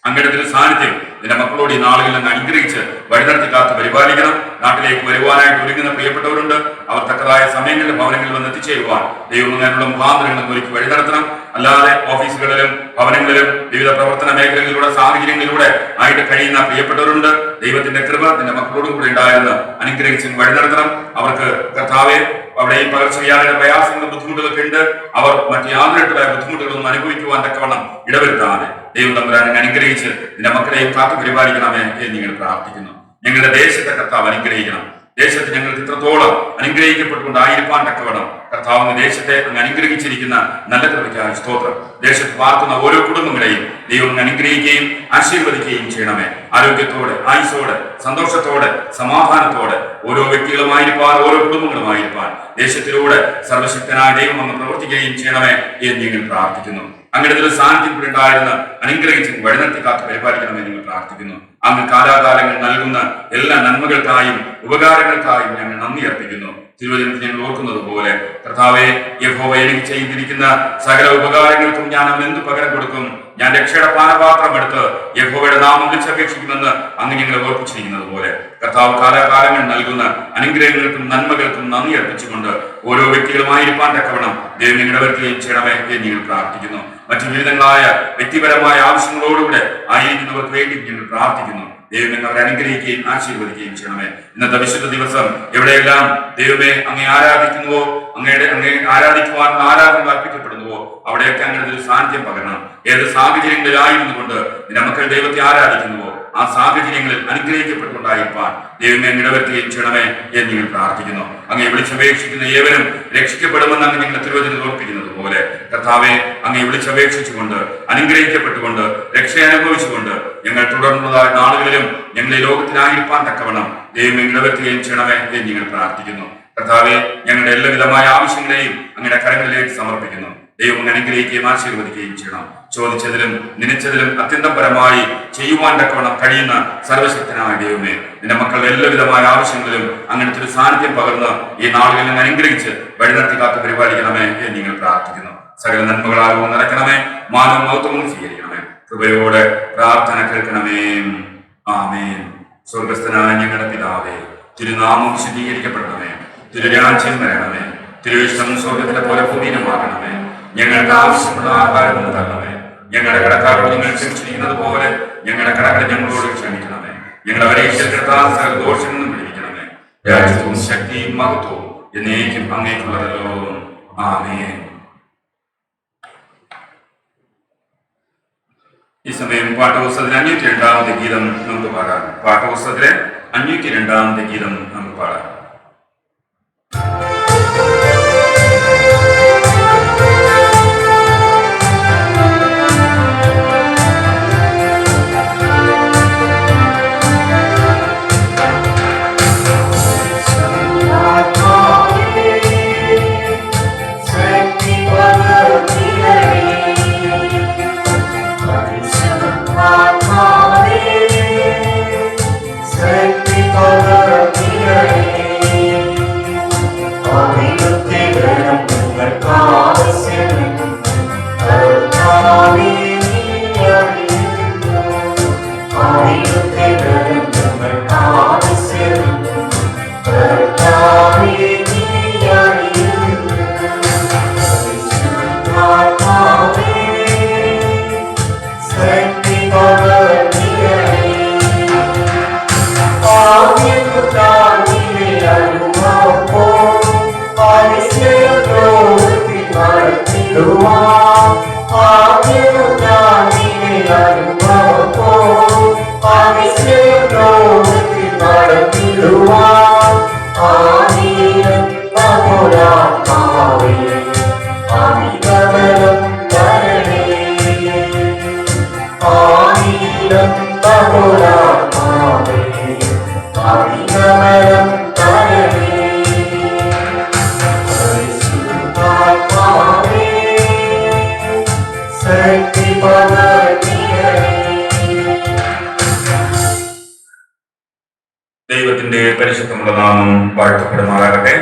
S1: അങ്ങയുടെ ഒരു സാന്നിധ്യം നിന്റെ മക്കളോട് ഈ നാളുകളിൽ അങ്ങ് അനുഗ്രഹിച്ച് വഴിനടത്തി കാത്ത് പരിപാലിക്കണം. നാട്ടിലേക്ക് വരുവാനായിട്ട് ഒരുങ്ങുന്ന പ്രിയപ്പെട്ടവരുണ്ട്. അവർ തക്കതായ സമയങ്ങളിൽ ഭവനങ്ങളിൽ വന്ന് എത്തിച്ചേരുവാൻ ദൈവം അങ്ങനെയുള്ള മുഖാന്തരങ്ങളും ഒരുക്കി വഴി നടത്തണം. അല്ലാതെ ഓഫീസുകളിലും ഭവനങ്ങളിലും വിവിധ പ്രവർത്തന മേഖലകളിലൂടെ സാഹചര്യങ്ങളിലൂടെ ആയിട്ട് കഴിയുന്ന പ്രിയപ്പെട്ടവരുണ്ട്. ദൈവത്തിന്റെ കൃപ നിന്റെ മക്കളോടും കൂടെ ഉണ്ടായിരുന്നു അനുഗ്രഹിച്ച് വഴി നടത്തണം. അവർക്ക് കർത്താവെ അവിടെ ഈ പകർച്ചവ്യാധിയുടെ പ്രയാസങ്ങളും ബുദ്ധിമുട്ടുകളൊക്കെ ഉണ്ട്. അവർ മറ്റ് യാതൊരുമായ ബുദ്ധിമുട്ടുകളൊന്നും അനുഭവിക്കുവാൻ തക്കവണ്ണം ഇടവരുത്താതെ ദൈവം തമ്പുരാനെ അനുഗ്രഹിച്ച് നിന്റെ മക്കളെയും കാത്തു പരിപാലിക്കണമേ എന്ന് ഞങ്ങൾ പ്രാർത്ഥിക്കുന്നു. ഞങ്ങളുടെ ദേശത്തെ കർത്താവ് അനുഗ്രഹിക്കണം. ദേശത്ത് ഞങ്ങൾക്ക് ഇത്രത്തോളം അനുഗ്രഹിക്കപ്പെട്ടുകൊണ്ടായിരിക്കാൻ തക്കവണ്ണം കർത്താവിന്റെ ദേശത്തെ അങ്ങ് അനുഗ്രഹിച്ചിരിക്കുന്ന നല്ല കൃപയ്ക്കായി സ്തോത്രം. ദേശത്ത് പാർക്കുന്ന ഓരോ കുടുംബങ്ങളെയും ദൈവം അനുഗ്രഹിക്കുകയും ആശീർവദിക്കുകയും ചെയ്യണമേ. ആരോഗ്യത്തോടെ, ആയുസോടെ, സന്തോഷത്തോടെ, സമാധാനത്തോടെ ഓരോ വ്യക്തികളുമായിരിക്കാൻ, ഓരോ കുടുംബങ്ങളുമായിരിക്കാൻ ദേശത്തിലൂടെ സർവശക്തനായ ദൈവം അങ്ങ് പ്രവർത്തിക്കുകയും ചെയ്യണമേ എന്ന് ഞങ്ങൾ പ്രാർത്ഥിക്കുന്നു. അങ്ങയുടെ ഒരു സാന്നിധ്യം കൂടെ ഉണ്ടായിരുന്ന അനുഗ്രഹിച്ച് വഴിനടത്തി കാത്ത് പരിപാലിക്കണമെന്ന് ഞങ്ങൾ പ്രാർത്ഥിക്കുന്നു. അങ്ങ് കാലാകാലങ്ങൾ നൽകുന്ന എല്ലാ നന്മകൾക്കായും ഉപകാരങ്ങൾക്കായും ഞങ്ങൾ നന്ദി അർപ്പിക്കുന്നു. തിരുവചനത്തിൽ ഞങ്ങൾ ഓർക്കുന്നത് പോലെ കർത്താവെ, യഹോവ എനിക്ക് ചെയ്തിരിക്കുന്ന സകല ഉപകാരങ്ങൾക്കും ഞാൻ അവൻ എന്ത് പകരം കൊടുക്കും? ഞാൻ രക്ഷയുടെ പാനപാത്രം എടുത്ത് യഹോവയുടെ നാമം വിളിച്ചപേക്ഷിക്കുമെന്ന് അങ്ങ് ഞങ്ങളെ ഓർപ്പിച്ചിരിക്കുന്നത് പോലെ കർത്താവ് കാലാകാലങ്ങൾ നൽകുന്ന അനുഗ്രഹങ്ങൾക്കും നന്മകൾക്കും നന്ദി അർപ്പിച്ചുകൊണ്ട് ഓരോ വ്യക്തികളുമായിരിക്കാൻ തക്കവണ്ണം ദൈവം ഇടവരുത്തുകയും ചെയ്യണമേ എന്ന് ഞങ്ങൾ പ്രാർത്ഥിക്കുന്നു. മറ്റു വിവിധങ്ങളായ വ്യക്തിപരമായ ആവശ്യങ്ങളോടുകൂടെ ആയിരിക്കുന്നവർക്ക് വേണ്ടി ഞങ്ങൾ പ്രാർത്ഥിക്കുന്നു. ദൈവമേ അവരെ അനുഗ്രഹിക്കുകയും ആശീർവദിക്കുകയും ചെയ്യണമേ. ഇന്നത്തെ വിശുദ്ധ ദിവസം എവിടെയെല്ലാം ദൈവമേ അങ്ങേ ആരാധിക്കുന്നുവോ, അങ്ങേ ആരാധിക്കുവാൻ ആരാധന അർപ്പിക്കപ്പെടുന്നുവോ അവിടെയൊക്കെ അങ്ങനെ ഒരു സാന്നിധ്യം പകരണം. ഏത് സാഹചര്യങ്ങളിലായിരുന്നു കൊണ്ട് നമുക്ക് ദൈവത്തെ ആരാധിക്കുന്നുവോ ആ സാഹചര്യങ്ങളിൽ അനുഗ്രഹിക്കപ്പെട്ടുകൊണ്ടായിരിക്കാൻ ദൈവമേ ഇടവരുത്തുകയും ചെയ്യണമേ എന്ന് ഞങ്ങൾ പ്രാർത്ഥിക്കുന്നു. അങ്ങേ വിളിച്ചപേക്ഷിക്കുന്ന ഏവരും രക്ഷിക്കപ്പെടുമെന്ന് അങ്ങ് ഞങ്ങൾ തിരുവചനത്തിൽ ഓർപ്പിക്കുന്നത് പോലെ കർത്താവെ അങ്ങേ വിളിച്ചപേക്ഷിച്ചുകൊണ്ട് അനുഗ്രഹിക്കപ്പെട്ടുകൊണ്ട് രക്ഷ അനുഭവിച്ചുകൊണ്ട് ഞങ്ങൾ തുടർന്നതായ നാളുകളിലും ഞങ്ങളെ ലോകത്തിനായിരിക്കാൻ തക്കവണ്ണം ദൈവമേ ഇടവരുത്തുകയും ചെയ്യണമേ എന്ന് ഞങ്ങൾ പ്രാർത്ഥിക്കുന്നു. കർത്താവെ ഞങ്ങളുടെ എല്ലാവിധമായ ആവശ്യങ്ങളെയും അങ്ങയുടെ കരങ്ങളിലേക്ക് സമർപ്പിക്കുന്നു. ദൈവം അനുഗ്രഹിക്കുകയും ആശീർവദിക്കുകയും ചെയ്യണം. ചോദിച്ചതിലും നനച്ചതിലും അത്യന്തം പരമായി ചെയ്യുവാൻ തക്കവണ്ണം കഴിയുന്ന സർവശക്തനായ ദൈവമേ, നിന്റെ മക്കളുടെ എല്ലാവിധമായ ആവശ്യങ്ങളിലും അങ്ങനത്തെ ഒരു സാന്നിധ്യം പകർന്ന് ഈ നാളുകളിൽ അനുഗ്രഹിച്ച് വഴിനടത്തി കാത്ത് പരിപാലിക്കണമേ എന്ന് നിങ്ങൾ പ്രാർത്ഥിക്കുന്നു. സകല നന്മകളാകും നിറയ്ക്കണമേ, മാനവും മഹത്വവും സ്വീകരിക്കണമേ. കൃപയോടെ പ്രാർത്ഥന കേൾക്കണമേ. ആമേൻ. സ്വർഗസ്ഥനായ ഞങ്ങളുടെ പിതാവേ, തിരുനാമം ശുദ്ധീകരിക്കപ്പെടണമേ, തിരുരാജ്യം വരണമേ, തിരുവിഷ്ടം സ്വർഗത്തിലെ പോലെ ഭൂമിയിലുമാകണമേ. ഞങ്ങൾക്ക് ആവശ്യമുള്ള ആഹാരം തരണമേ. ഞങ്ങളുടെ കടക്കാരോട് നിങ്ങൾ ക്ഷമിച്ചിരിക്കുന്നത് പോലെ ഞങ്ങളുടെ കടകളെ ഞങ്ങളോട് ക്ഷമിക്കണമേ. ഞങ്ങളുടെ പരീക്ഷകർത്താൽ സകല ദോഷങ്ങളും പിടിപ്പിക്കണമേ. രാജ്യവും ശക്തിയും മഹത്വവും എന്നേക്കും അങ്ങേക്കുള്ളതല്ലോ. ആമേൻ. ഈ സമയം പാഠപുസ്തകത്തിലെ 502-ാമത്തെ ഗീതം നമുക്ക് പാടാം. പാഠപുസ്തകത്തിലെ 502-ാമത്തെ ഗീതം നമുക്ക് പാടാം. ദൈവത്തിന്റെ പരിശുദ്ധമുള്ള നാമം വാഴ്ത്തപ്പെടുമാറാകട്ടെ.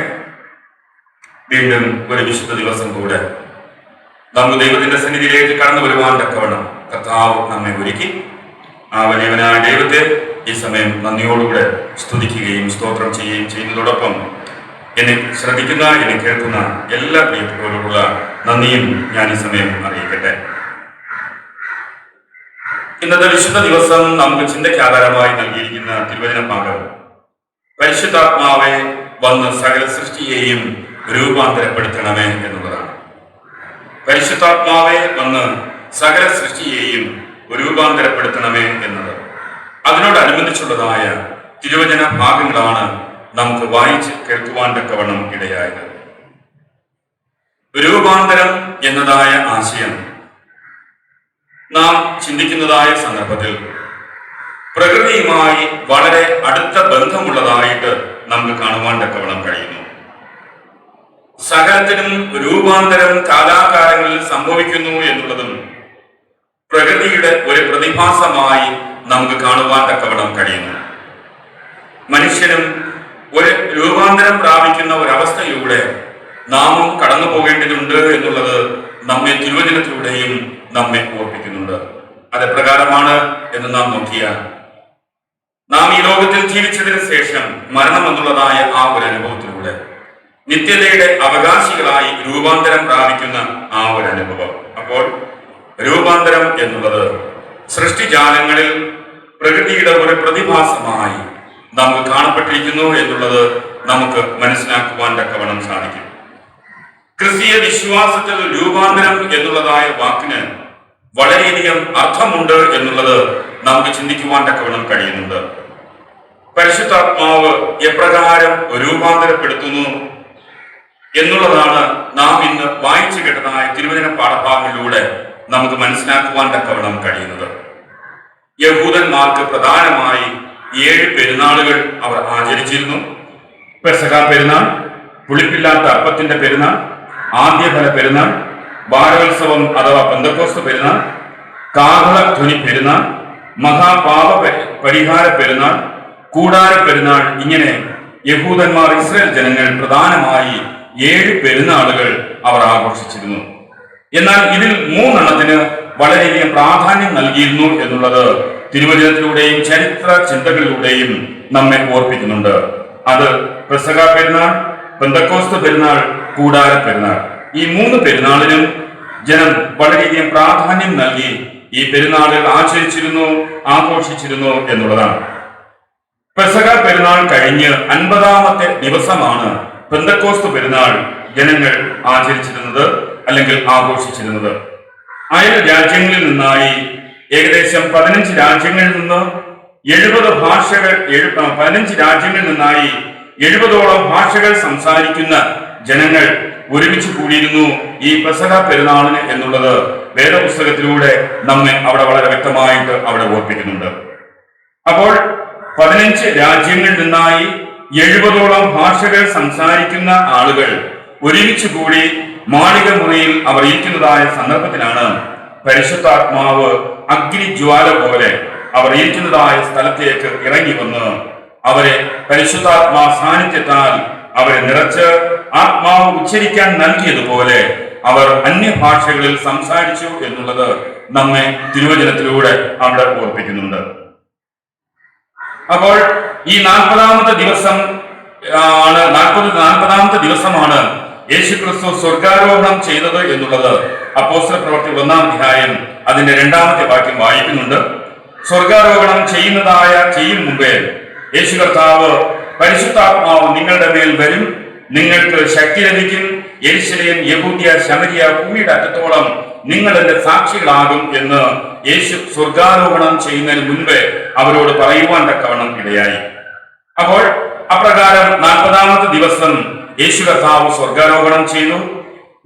S1: വീണ്ടും ഒരു വിശുദ്ധ ദിവസം കൂടെ നമുക്ക് ദൈവത്തിന്റെ സന്നിധിയിലേക്ക് കടന്നു വരുവാൻ തക്കവണ്ണം കർത്താവ് നമ്മെ ഒരുക്കി ആ വലിയവനായ ദൈവത്തെ ഈ സമയം നന്ദിയോടുകൂടെ സ്തുതിക്കുകയും സ്തോത്രം ചെയ്യുകയും ചെയ്യുന്നതോടൊപ്പം എന്നെ ശ്രദ്ധിക്കുന്ന എന്നെ കേൾക്കുന്ന എല്ലാ പ്രിയപ്പെട്ടവരോടുള്ള നന്ദിയും ഞാൻ ഈ സമയം അറിയിക്കട്ടെ. ഇന്നത്തെ വിശുദ്ധ ദിവസം നമുക്ക് ചിന്തയ്ക്ക് ആധാരമായി നൽകിയിരിക്കുന്ന തിരുവചന ഭാഗം പരിശുദ്ധാത്മാവെ വന്ന് സകല സൃഷ്ടിയെയും രൂപാന്തരപ്പെടുത്തണമേ എന്നുള്ളതാണ്. പരിശുദ്ധാത്മാവെ വന്ന് സകല സൃഷ്ടിയെയും രൂപാന്തരപ്പെടുത്തണമേ എന്നത് അതിനോടനുബന്ധിച്ചുള്ളതായ തിരുവചന ഭാഗങ്ങളാണ് നമുക്ക് വായിച്ച് കേൾക്കുവാൻ തക്കവണ്ണം ഇടയായത്. രൂപാന്തരം എന്നതായ ആശയം നാം ചിന്തിക്കുന്നതായ സന്ദർഭത്തിൽ പ്രകൃതിയുമായി വളരെ അടുത്ത ബന്ധമുള്ളതായിട്ട് നമുക്ക് കാണുവാൻ തക്കവണ്ണം കഴിയുന്നു. സകലത്തിനും രൂപാന്തരം കാലാകാലങ്ങളിൽ സംഭവിക്കുന്നു എന്നുള്ളതും പ്രകൃതിയുടെ ഒരു പ്രതിഭാസമായി നമുക്ക് കാണുവാൻ തക്കവണ്ണം കഴിയുന്നു. മനുഷ്യനും ഒരു രൂപാന്തരം പ്രാപിക്കുന്ന ഒരവസ്ഥയിലൂടെ നാമും കടന്നു പോകേണ്ടതുണ്ട് എന്നുള്ളത് നമ്മെ തിരുവചനത്തിലൂടെയും നമ്മെ ഓർപ്പിക്കുന്നുണ്ട്. അതെപ്രകാരമാണ് എന്ന് നാം നോക്കിയാൽ നാം ഈ ലോകത്തിൽ ജീവിച്ചതിന് ശേഷം മരണം എന്നുള്ളതായ ആ ഒരു അനുഭവത്തിലൂടെ നിത്യതയുടെ അവകാശികളായി രൂപാന്തരം പ്രാപിക്കുന്ന ആ ഒരു അനുഭവം. അപ്പോൾ രൂപാന്തരം എന്നുള്ളത് സൃഷ്ടിജാലങ്ങളിൽ പ്രകൃതിയുടെ ഒരു പ്രതിഭാസമായി നമുക്ക് കാണപ്പെട്ടിരിക്കുന്നു എന്നുള്ളത് നമുക്ക് മനസ്സിലാക്കുവാൻ തക്കവണ്ണം സാധിക്കും. ക്രിസ്തീയ വിശ്വാസത്തിൽ രൂപാന്തരം എന്നുള്ളതായ വാക്കിന് വളരെയധികം അർത്ഥമുണ്ട് എന്നുള്ളത് നമുക്ക് ചിന്തിക്കുവാൻ തക്കവണ്ണം കഴിയുന്നുണ്ട്. പരിശുദ്ധാത്മാവ് എപ്രകാരം രൂപാന്തരപ്പെടുത്തുന്നു എന്നുള്ളതാണ് നാം ഇന്ന് വായിച്ചു കേട്ടതായ തിരുവചന പാഠഭാഗങ്ങളിലൂടെ നമുക്ക് മനസ്സിലാക്കുവാൻ തക്കവണ്ണം കഴിയുന്നത്. യഹൂദന്മാർക്ക് പ്രധാനമായി 7 പെരുന്നാളുകൾ അവർ ആചരിച്ചിരുന്നു. പെസഹ പെരുന്നാൾ, പുളിപ്പില്ലാത്ത അപ്പത്തിന്റെ പെരുന്നാൾ, ആദ്യഫല പെരുന്നാൾ, വാരോത്സവം അഥവാ പെന്തക്കോസ്ത് പെരുന്നാൾ, കാഹളധ്വനി പെരുന്നാൾ, മഹാപാപ പരിഹാര പെരുന്നാൾ, കൂടാര പെരുന്നാൾ. ഇങ്ങനെ യഹൂദന്മാർ ഇസ്രായേൽ ജനങ്ങൾ പ്രധാനമായി 7 പെരുന്നാളുകൾ അവർ ആഘോഷിച്ചിരുന്നു. എന്നാൽ ഇതിൽ 3 എണ്ണത്തിന് വളരെയധികം പ്രാധാന്യം നൽകിയിരുന്നു എന്നുള്ളത് തിരുവചനത്തിലൂടെയും ചരിത്ര ചിന്തകളിലൂടെയും നമ്മെ ഓർപ്പിക്കുന്നുണ്ട്. അത് പെസഹ പെരുന്നാൾ, പെന്തക്കോസ്ത് പെരുന്നാൾ, കൂടാര പെരുന്നാൾ. ഈ 3 പെരുന്നാളിനും ജനം വളരെയധികം പ്രാധാന്യം നൽകി ഈ പെരുന്നാളുകൾ ആചരിച്ചിരുന്നു, ആഘോഷിച്ചിരുന്നു എന്നുള്ളതാണ്. പെസഹ പെരുന്നാൾ കഴിഞ്ഞ് 50-ാമത്തെ ദിവസമാണ് പെന്തക്കോസ്ത് പെരുന്നാൾ ജനങ്ങൾ ആചരിച്ചിരുന്നത് അല്ലെങ്കിൽ ആഘോഷിച്ചിരുന്നത്. അയൽ രാജ്യങ്ങളിൽ നിന്നായി ഏകദേശം 15 രാജ്യങ്ങളിൽ നിന്ന് 70 ഭാഷകൾ 15 രാജ്യങ്ങളിൽ നിന്നായി 70ഓളം ഭാഷകൾ സംസാരിക്കുന്ന ജനങ്ങൾ ഒരുമിച്ച് കൂടിയിരുന്നു ഈ പെസഹ പെരുന്നാളിന് എന്നുള്ളത് വേദപുസ്തകത്തിലൂടെ നമ്മെ അവിടെ വളരെ വ്യക്തമായിട്ട് അവിടെ ഓർപ്പിക്കുന്നുണ്ട്. അപ്പോൾ 15 രാജ്യങ്ങളിൽ നിന്നായി 70ഓളം ഭാഷകൾ സംസാരിക്കുന്ന ആളുകൾ ഒരുമിച്ച് കൂടി മാളിക മുറിയിൽ അവർ ഇരിക്കുന്നതായ സന്ദർഭത്തിലാണ് പരിശുദ്ധാത്മാവ് അഗ്നിജ്വാല പോലെ അവർ ഇരിക്കുന്നതായ സ്ഥലത്തേക്ക് ഇറങ്ങി വന്ന് അവരെ പരിശുദ്ധാത്മാ സാന്നിധ്യത്താൽ അവരെ നിറച്ച് ആത്മാവ് ഉച്ചരിക്കാൻ നൽകിയതുപോലെ അവർ അന്യഭാഷകളിൽ സംസാരിച്ചു എന്നുള്ളത് നമ്മെ തിരുവചനത്തിലൂടെ അവിടെ ഓർപ്പിക്കുന്നുണ്ട്. അപ്പോൾ ഈ 40-ാമത്തെ ദിവസമാണ് യേശുക്രിസ്തു സ്വർഗാരോഹണം ചെയ്തത് എന്നുള്ളത് അപ്പോസ്തല പ്രവൃത്തി 1-ാം അധ്യായം അതിന്റെ 2-ാമത്തെ വാക്യം വായിക്കുന്നുണ്ട്. സ്വർഗാരോഹണം ചെയ്യും മുമ്പേ യേശു കർത്താവ് പരിശുദ്ധാത്മാവ് നിങ്ങളുടെ മേൽ വരും, നിങ്ങൾക്ക് ശക്തി ലഭിക്കും, യെരൂശലേം, യഹൂദ്യ, ശമരിയ, ഭൂമിയുടെ അറ്റത്തോളം നിങ്ങൾ എന്റെ സാക്ഷികളാകും എന്ന് യേശു സ്വർഗാരോഹണം ചെയ്യുന്നതിന് മുൻപേ അവരോട് പറയുവാൻ തക്കവണ്ണം ഇടയായി. അപ്പോൾ അപ്രകാരം 40-ാമത്തെ ദിവസം യേശു കർത്താവ് സ്വർഗാരോഹണം ചെയ്തു.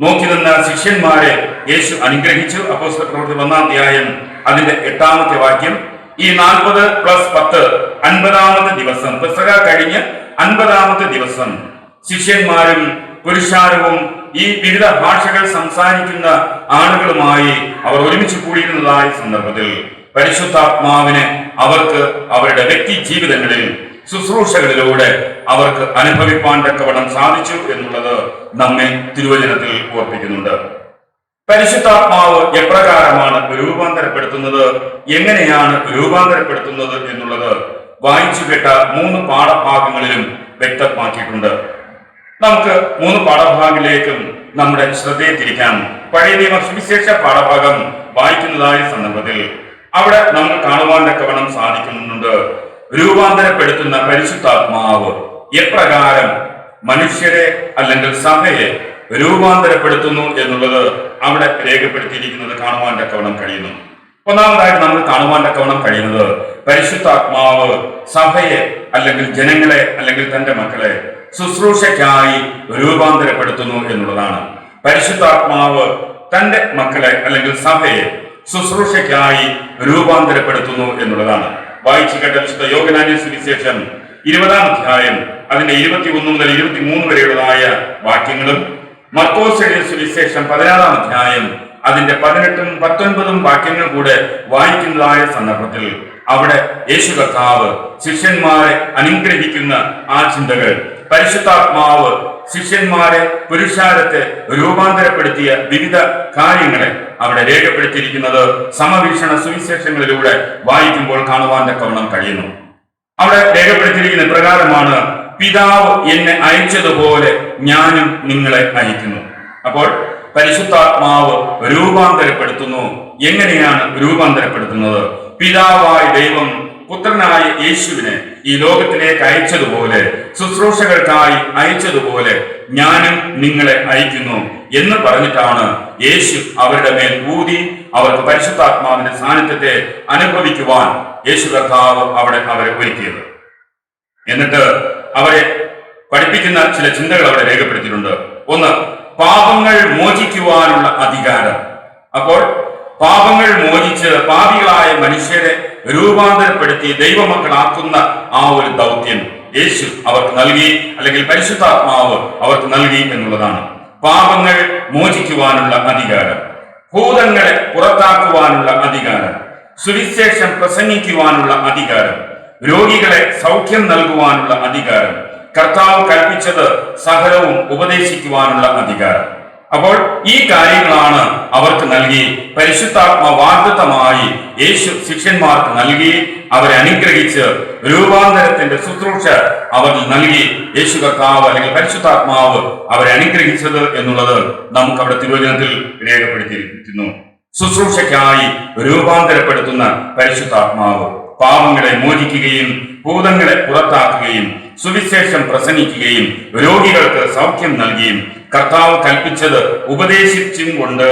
S1: നോക്കി നിന്ന ശിഷ്യന്മാരെ യേശു അനുഗ്രഹിച്ചു. അപ്പോസ്തല പ്രവൃത്തി 1-ാം അധ്യായം അതിന്റെ 8-ാമത്തെ വാക്യം. ഈ 40 + 10 50-ാമത്തെ ദിവസം, പെസഹ കഴിഞ്ഞ് 50-ാമത്തെ ദിവസം ശിഷ്യന്മാരും പുരുഷാരവും ഈ വിവിധ ഭാഷകൾ സംസാരിക്കുന്ന ആളുകളുമായി അവർ ഒരുമിച്ച് കൂടിയിരുന്നതായ സന്ദർഭത്തിൽ പരിശുദ്ധാത്മാവിനെ അവർക്ക് അവരുടെ വ്യക്തി ജീവിതങ്ങളിൽ ശുശ്രൂഷകളിലൂടെ അവർക്ക് അനുഭവിപ്പാൻ തക്കവണ്ണം സാധിച്ചു എന്നുള്ളത് നമ്മെ തിരുവചനത്തിൽ ഓർപ്പിക്കുന്നുണ്ട്. പരിശുദ്ധാത്മാവ് എപ്രകാരമാണ് രൂപാന്തരപ്പെടുത്തുന്നത്, എങ്ങനെയാണ് രൂപാന്തരപ്പെടുത്തുന്നത് എന്നുള്ളത് വായിച്ചു കേട്ട 3 പാഠഭാഗങ്ങളിലും വ്യക്തമാക്കിയിട്ടുണ്ട്. നമുക്ക് 3 പാഠഭാഗങ്ങളിലേക്കും നമ്മുടെ ശ്രദ്ധയെ തിരിക്കാം. പഴയ നിയമ സുവിശേഷ പാഠഭാഗം വായിക്കുന്നതായ സന്ദർഭത്തിൽ അവിടെ നമ്മൾ കാണുവാൻ തക്കവണ്ണം സാധിക്കുന്നുണ്ട് രൂപാന്തരപ്പെടുത്തുന്ന പരിശുദ്ധാത്മാവ് എപ്രകാരം മനുഷ്യരെ അല്ലെങ്കിൽ സഭയെ രൂപാന്തരപ്പെടുത്തുന്നു എന്നുള്ളത് അവിടെ രേഖപ്പെടുത്തിയിരിക്കുന്നത് കാണുവാൻ തക്കവണ്ണം കഴിയുന്നു. ഒന്നാമതായിട്ട് നമ്മൾ കാണുവാൻ തക്കവണ്ണം കഴിയുന്നത് പരിശുദ്ധാത്മാവ് സഭയെ അല്ലെങ്കിൽ ജനങ്ങളെ അല്ലെങ്കിൽ തന്റെ മക്കളെ ശുശ്രൂഷയ്ക്കായി രൂപാന്തരപ്പെടുത്തുന്നു എന്നുള്ളതാണ്. പരിശുദ്ധാത്മാവ് തന്റെ മക്കളെ അല്ലെങ്കിൽ സഭയെ ശുശ്രൂഷയ്ക്കായി രൂപാന്തരപ്പെടുത്തുന്നു എന്നുള്ളതാണ്. വായിച്ചു കേട്ട വിശുദ്ധ യോഹന്നാന്റെ സുവിശേഷം 20-ാം അധ്യായം അതിന്റെ 21 മുതൽ 23 വരെയുള്ളതായ വാക്യങ്ങളും, മർക്കോസ് എഴുതിയ സുവിശേഷം 16-ാം അധ്യായം അതിന്റെ 18-ഉം 19-ഉം വാക്യങ്ങൾ കൂടെ വായിക്കുന്നതായ സന്ദർഭത്തിൽ അവിടെ യേശു കർത്താവ് ശിഷ്യന്മാരെ അനുഗ്രഹിക്കുന്ന ആ ചിന്തകൾ, പരിശുദ്ധാത്മാവ് ശിഷ്യന്മാരെ പുരുഷാരത്തെ രൂപാന്തരപ്പെടുത്തിയ വിവിധ കാര്യങ്ങളെ അവിടെ രേഖപ്പെടുത്തിയിരിക്കുന്നത് സമവീക്ഷണ സുവിശേഷങ്ങളിലൂടെ വായിക്കുമ്പോൾ കാണുവാൻ തക്കവണ്ണം കഴിയുന്നു. അവിടെ രേഖപ്പെടുത്തിയിരിക്കുന്ന പ്രകാരമാണ്, പിതാവ് എന്നെ അയച്ചതുപോലെ ഞാനും നിങ്ങളെ അയക്കുന്നു. അപ്പോൾ പരിശുദ്ധാത്മാവ് രൂപാന്തരപ്പെടുത്തുന്നു. എങ്ങനെയാണ് രൂപാന്തരപ്പെടുത്തുന്നത്? പിതാവായ ദൈവം പുത്രനായ യേശുവിനെ ഈ ലോകത്തിലേക്ക് അയച്ചതുപോലെ, ശുശ്രൂഷകൾക്കായി അയച്ചതുപോലെ ഞാനും നിങ്ങളെ അയക്കുന്നു എന്ന് പറഞ്ഞിട്ടാണ് യേശു അവരുടെ മേൽ ഊതി അവർക്ക് പരിശുദ്ധാത്മാവിന്റെ സാന്നിധ്യത്തെ അനുഭവിക്കുവാൻ യേശു കർത്താവ് അവിടെ അവരെ ഒരുക്കിയത്. എന്നിട്ട് അവരെ പഠിപ്പിക്കുന്ന ചില ചിന്തകൾ അവിടെ രേഖപ്പെടുത്തിയിട്ടുണ്ട്. ഒന്ന്, പാപങ്ങൾ മോചിക്കുവാനുള്ള അധികാരം. അപ്പോൾ പാപങ്ങൾ മോചിച്ച് പാപികളായ മനുഷ്യരെ രൂപാന്തരപ്പെടുത്തി ദൈവമക്കളാക്കുന്ന ആ ഒരു ദൗത്യം യേശു അവർക്ക് നൽകി, അല്ലെങ്കിൽ പരിശുദ്ധാത്മാവ് അവർക്ക് നൽകി എന്നുള്ളതാണ്. പാപങ്ങൾ മോചിക്കുവാനുള്ള അധികാരം, ഭൂതങ്ങളെ പുറത്താക്കുവാനുള്ള അധികാരം, സുവിശേഷം പ്രസംഗിക്കുവാനുള്ള അധികാരം, രോഗികളെ സൗഖ്യം നൽകുവാനുള്ള അധികാരം, കർത്താവ് കൽപ്പിച്ചത് സകലവും ഉപദേശിക്കുവാനുള്ള അധികാരം. അപ്പോൾ ഈ കാര്യങ്ങളാണ് അവർക്ക് നൽകി പരിശുദ്ധാത്മ വാഗ്ദത്തമായി യേശു ശിഷ്യന്മാർക്ക് നൽകി അവരെ അനുഗ്രഹിച്ച് രൂപാന്തരത്തിന്റെ ശുശ്രൂഷ അവരിൽ നൽകി യേശു കർത്താവ് അല്ലെങ്കിൽ പരിശുദ്ധാത്മാവ് അവരെ അനുഗ്രഹിച്ചത് എന്നുള്ളത് നമുക്ക് അവിടെ തിരുവചനത്തിൽ രേഖപ്പെടുത്തിയിരിക്കുന്നു. ശുശ്രൂഷയ്ക്കായി രൂപാന്തരപ്പെടുത്തുന്ന പരിശുദ്ധാത്മാവ് പാപങ്ങളെ മോചിക്കുകയും ഭൂതങ്ങളെ പുറത്താക്കുകയും സുവിശേഷം പ്രസംഗിക്കുകയും രോഗികൾക്ക് സൗഖ്യം നൽകുകയും കർത്താവ് കൽപ്പിച്ചത് ഉപദേശിച്ചും കൊണ്ട്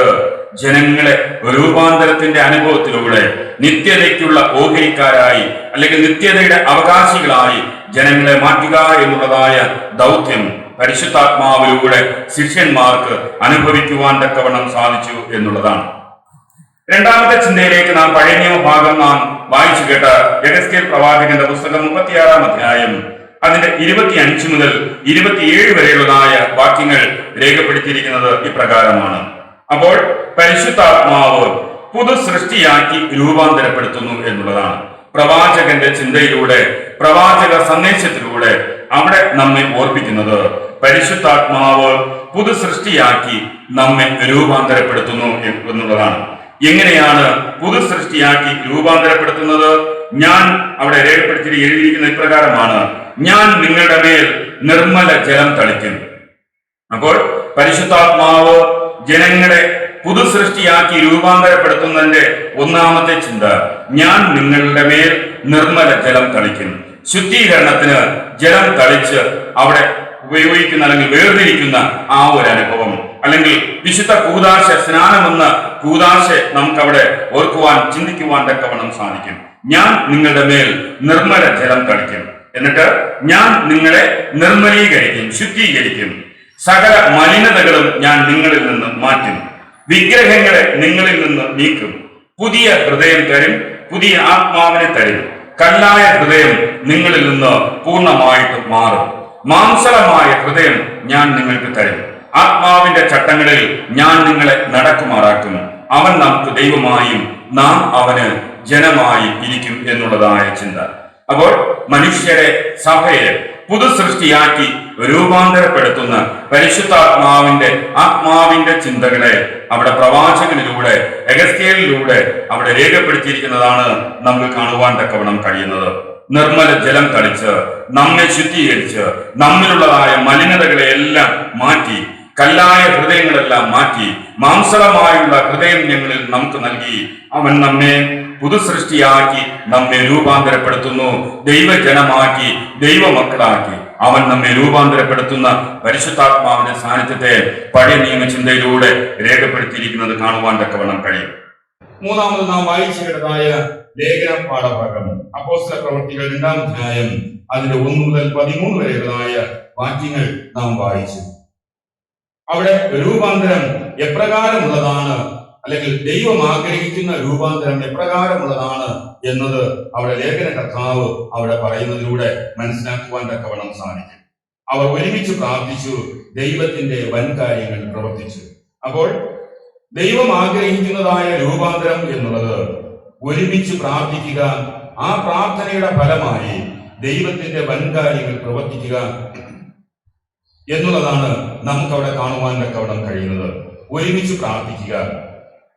S1: ജനങ്ങളെ രൂപാന്തരത്തിന്റെ അനുഭവത്തിലൂടെ നിത്യതയ്ക്കുള്ള ഓഹരിക്കാരായി അല്ലെങ്കിൽ നിത്യതയുടെ അവകാശികളായി ജനങ്ങളെ മാറ്റുക എന്നുള്ളതായ ദൗത്യം പരിശുദ്ധാത്മാവിലൂടെ ശിഷ്യന്മാർക്ക് അനുഭവിക്കുവാൻ തക്കവണ്ണം സാധിച്ചു എന്നുള്ളതാണ്. രണ്ടാമത്തെ ചിന്തയിലേക്ക് നാം പഴയ നിയമ ഭാഗം നാം വായിച്ചു കേട്ട യെഹെസ്കേൽ പ്രവാചകന്റെ പുസ്തകം 36-ാം അധ്യായം അതിന്റെ 25 മുതൽ 27 വരെയുള്ളതായ വാക്യങ്ങൾ രേഖപ്പെടുത്തിയിരിക്കുന്നത് ഇപ്രകാരമാണ്. അപ്പോൾ പരിശുദ്ധാത്മാവ് പുതു സൃഷ്ടിയാക്കി രൂപാന്തരപ്പെടുത്തുന്നു എന്നുള്ളതാണ്. പ്രവാചകന്റെ ചിന്തയിലൂടെ, പ്രവാചക സന്ദേശത്തിലൂടെ അവിടെ നമ്മെ ഓർപ്പിക്കുന്നത് പരിശുദ്ധാത്മാവ് പുതു സൃഷ്ടിയാക്കി നമ്മെ രൂപാന്തരപ്പെടുത്തുന്നു എന്നുള്ളതാണ്. എങ്ങനെയാണ് പുതു സൃഷ്ടിയാക്കി രൂപാന്തരപ്പെടുത്തുന്നത്? ഞാൻ അവിടെ എഴുതിയിരിക്കുന്ന ഇപ്രകാരമാണ്, ഞാൻ നിങ്ങളുടെ മേൽ നിർമ്മല ജലം തളിക്കും. അപ്പോൾ പരിശുദ്ധാത്മാവ് ജനങ്ങളെ പുതു സൃഷ്ടിയാക്കി രൂപാന്തരപ്പെടുത്തുന്നതിന്റെ ഒന്നാമത്തെ ചിന്ത, ഞാൻ നിങ്ങളുടെ മേൽ നിർമ്മല ജലം തളിക്കും. ശുദ്ധീകരണത്തിന് ജലം തളിച്ച് അവിടെ ഉപയോഗിക്കുന്ന അല്ലെങ്കിൽ വേർതിരിക്കുന്ന ആ ഒരു അനുഭവം, അല്ലെങ്കിൽ വിശുദ്ധ കൂദാശ സ്നാനമെന്ന കൂദാശ നമുക്കവിടെ ഓർക്കുവാൻ ചിന്തിക്കുവാൻ തക്കവണ്ണം സാധിക്കും. ഞാൻ നിങ്ങളുടെ മേൽ നിർമ്മല ജലം തളിക്കും, എന്നിട്ട് ഞാൻ നിങ്ങളെ നിർമ്മലീകരിക്കും, ശുദ്ധീകരിക്കും. സകല മലിനതകളും ഞാൻ നിങ്ങളിൽ നിന്ന് മാറ്റും, വിഗ്രഹങ്ങളെ നിങ്ങളിൽ നിന്ന് നീക്കും, പുതിയ ഹൃദയം തരും, പുതിയ ആത്മാവിനെ തരും. കല്ലായ ഹൃദയം നിങ്ങളിൽ നിന്ന് പൂർണ്ണമായിട്ട് മാറും, മാംസളമായ ഹൃദയം ഞാൻ നിങ്ങൾക്ക് തരും. ആത്മാവിന്റെ ചട്ടങ്ങളിൽ ഞാൻ നിങ്ങളെ നടക്കുമാറാക്കും. അവൻ നമുക്ക് ദൈവമായും നാം അവന് ജനമായി ഇരിക്കും എന്നുള്ളതായ ചിന്ത. അപ്പോൾ മനുഷ്യരെ, സഭയെ പുതു സൃഷ്ടിയാക്കി രൂപാന്തരപ്പെടുത്തുന്ന ആത്മാവിന്റെ ചിന്തകളെ അവിടെ പ്രവാചകനിലൂടെ എഗസ്കേലിലൂടെ അവിടെ രേഖപ്പെടുത്തിയിരിക്കുന്നതാണ് നമുക്ക് കാണുവാൻ തക്കവണ്ണം കഴിയുന്നത്. നിർമ്മല ജലം തളിച്ച് നമ്മെ ശുദ്ധീകരിച്ച് നമ്മിലുള്ളതായ മലിനതകളെ എല്ലാം മാറ്റി, കല്ലായ ഹൃദയങ്ങളെല്ലാം മാറ്റി മാംസളമായുള്ള ഹൃദയം ഞങ്ങളിൽ നമുക്ക് നൽകി അവൻ നമ്മെ പുതുസൃഷ്ടിയാക്കി നമ്മെ രൂപാന്തരപ്പെടുത്തുന്നു. ദൈവജനമാക്കി, ദൈവമക്കളാക്കി അവൻ നമ്മെ രൂപാന്തരപ്പെടുത്തുന്ന പരിശുദ്ധാത്മാവിന്റെ സാന്നിധ്യത്തെ പഴയ നിയമചിന്തയിലൂടെ രേഖപ്പെടുത്തിയിരിക്കുന്നത് കാണുവാൻ തക്കവണ്ണം കഴിയും. മൂന്നാമത് നാം വായിച്ചതായ ലേഖന പാഠഭാഗം അപ്പോസ്തല പ്രവൃത്തികൾ 2-ാം അധ്യായം അതിന്റെ 1 മുതൽ 13 വരെയുള്ളതായ വാക്യങ്ങൾ നാം വായിച്ചു. അവിടെ രൂപാന്തരം എപ്രകാരമുള്ളതാണ്, അല്ലെങ്കിൽ ദൈവം ആഗ്രഹിക്കുന്ന രൂപാന്തരം എപ്രകാരമുള്ളതാണ് എന്നത് അവിടെ ലേഖനകർത്താവ് അവിടെ പറയുന്നതിലൂടെ മനസ്സിലാക്കുവാൻ തക്കവണ്ണം സാധിക്കും. അവർ ഒരുമിച്ച് പ്രാർത്ഥിച്ചു, ദൈവത്തിന്റെ വൻകാര്യങ്ങൾ പ്രവർത്തിച്ചു. അപ്പോൾ ദൈവം ആഗ്രഹിക്കുന്നതായ രൂപാന്തരം എന്നുള്ളത് ഒരുമിച്ച് പ്രാർത്ഥിക്കുക, ആ പ്രാർത്ഥനയുടെ ഫലമായി ദൈവത്തിന്റെ വൻകാര്യങ്ങൾ പ്രവർത്തിക്കുക എന്നുള്ളതാണ് നമുക്കവിടെ കാണുവാൻ തക്കവണ്ണം കഴിയുന്നത്. ഒരുമിച്ച് പ്രാർത്ഥിക്കുക,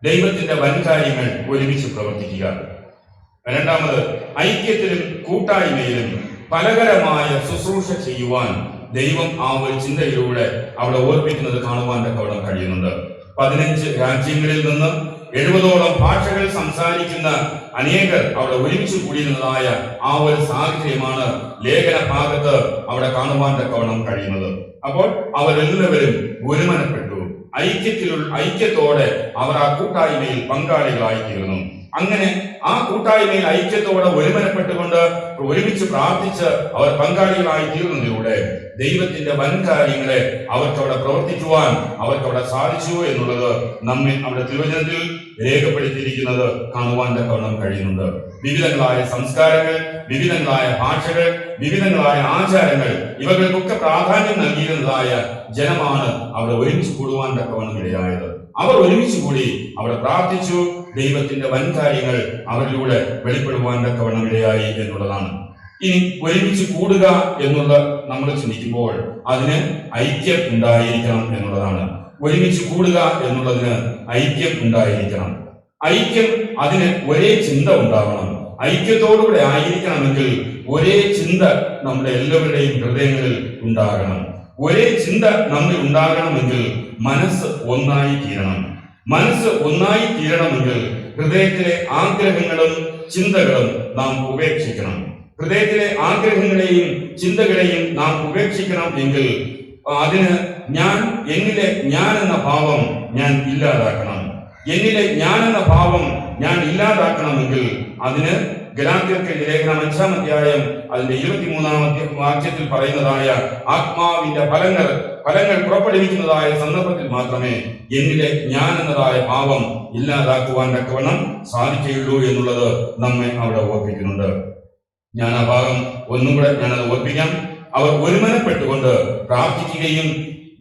S1: ദൈവത്തിന്റെ വൻകാര്യങ്ങൾ ഒരുമിച്ച് പ്രവർത്തിക്കുക. രണ്ടാമത്, ഐക്യത്തിലും കൂട്ടായ്മയിലും ഫലകരമായ ശുശ്രൂഷ ചെയ്യുവാൻ ദൈവം ആ ഒരു ചിന്തയിലൂടെ അവിടെ ഓർപ്പിക്കുന്നത് കാണുവാൻ തക്കവണ്ണം കഴിയുന്നുണ്ട്. 15 രാജ്യങ്ങളിൽ നിന്ന് 70ഓളം ഭാഷകൾ സംസാരിക്കുന്ന അനേകർ അവിടെ ഒരുമിച്ച് കൂടിയിരുന്നതായ ആ ഒരു സാഹചര്യമാണ് ലേഖന ഭാഗത്ത് അവിടെ കാണുവാൻ തക്കവണ്ണം കഴിയുന്നത്. അപ്പോൾ അവരെല്ലാവരും ഒരുമനപ്പെട്ടു, ഐക്യത്തോടെ അവർ ആ കൂട്ടായ്മയിൽ പങ്കാളികളായി തീർന്നു. അങ്ങനെ ആ കൂട്ടായ്മയിൽ ഐക്യത്തോടെ ഒരുമനപ്പെട്ടുകൊണ്ട് ഒരുമിച്ച് പ്രാർത്ഥിച്ച് അവർ പങ്കാളികളായി തീർന്നതിലൂടെ ദൈവത്തിന്റെ വൻകാര്യങ്ങളെ അവർക്കവിടെ പ്രവർത്തിക്കുവാൻ അവർക്കവിടെ സാധിച്ചു എന്നുള്ളത് നമ്മെ അവിടെ തിരുവചനത്തിൽ രേഖപ്പെടുത്തിയിരിക്കുന്നത് കാണുവാൻ തക്കവണ്ണം കഴിയുന്നുണ്ട്. വിവിധങ്ങളായ സംസ്കാരങ്ങൾ, വിവിധങ്ങളായ ഭാഷകൾ, വിവിധങ്ങളായ ആചാരങ്ങൾ, ഇവകൾക്കൊക്കെ പ്രാധാന്യം നൽകിയിരുന്നതായ ജനമാണ് അവിടെ ഒരുമിച്ച് കൂടുവാൻ തക്കവണ്ണം ഇടയായത്. അവർ ഒരുമിച്ച് കൂടി അവിടെ പ്രാർത്ഥിച്ചു, ദൈവത്തിന്റെ വൻകാര്യങ്ങൾ അവരിലൂടെ വെളിപ്പെടുവാൻ തക്കവണ്ണം ഇടയായി എന്നുള്ളതാണ്. ഇനി ഒരുമിച്ച് കൂടുക എന്നുള്ള നമ്മൾ ചിന്തിക്കുമ്പോൾ അതിന് ഐക്യം ഉണ്ടായിരിക്കണം എന്നുള്ളതാണ്. ഒരുമിച്ച് കൂടുക എന്നുള്ളതിന് ഐക്യം ഉണ്ടായിരിക്കണം. ഐക്യം അതിന് ഒരേ ചിന്ത ഉണ്ടാവണം. ഐക്യത്തോടുകൂടെ ആയിരിക്കണമെങ്കിൽ ഒരേ ചിന്ത നമ്മുടെ എല്ലാവരുടെയും ഹൃദയങ്ങളിൽ ഉണ്ടാകണം. ഒരേ ചിന്ത നമ്മിൽ ഉണ്ടാകണമെങ്കിൽ മനസ്സ് ഒന്നായി തീരണം. മനസ്സ് ഒന്നായി തീരണമെങ്കിൽ ഹൃദയത്തിലെ ആഗ്രഹങ്ങളും ചിന്തകളും നാം ഉപേക്ഷിക്കണം. ഹൃദയത്തിലെ ആഗ്രഹങ്ങളെയും ചിന്തകളെയും നാം ഉപേക്ഷിക്കണം എങ്കിൽ അതിന് എന്നിലെ ഞാൻ എന്ന ഭാവം ഞാൻ ഇല്ലാതാക്കണം. എന്നിലെ ഞാൻ എന്ന ഭാവം ഞാൻ ഇല്ലാതാക്കണമെങ്കിൽ അതിന് ഗലാത്യർക്ക് ലേഖനം 5-ാം അധ്യായം അതിന്റെ 23-ാമത്തെ വാക്യത്തിൽ പറയുന്നതായ ആത്മാവിന്റെ ഫലങ്ങൾ പുറപ്പെടുവിക്കുന്നതായ സന്ദർഭത്തിൽ മാത്രമേ എന്നിലെ ഞാൻ എന്നതായ ഭാവം ഇല്ലാതാക്കുവാൻ തക്കവണ്ണം സാധിക്കുകയുള്ളൂ എന്നുള്ളത് നമ്മെ അവിടെ ഓർപ്പിക്കുന്നുണ്ട്. ഞാൻ ആ ഭാഗം ഒന്നും കൂടെ ഞാനത് ഓർപ്പിക്കാം. അവർ ഒരുമനപ്പെട്ടുകൊണ്ട് പ്രാർത്ഥിക്കുകയും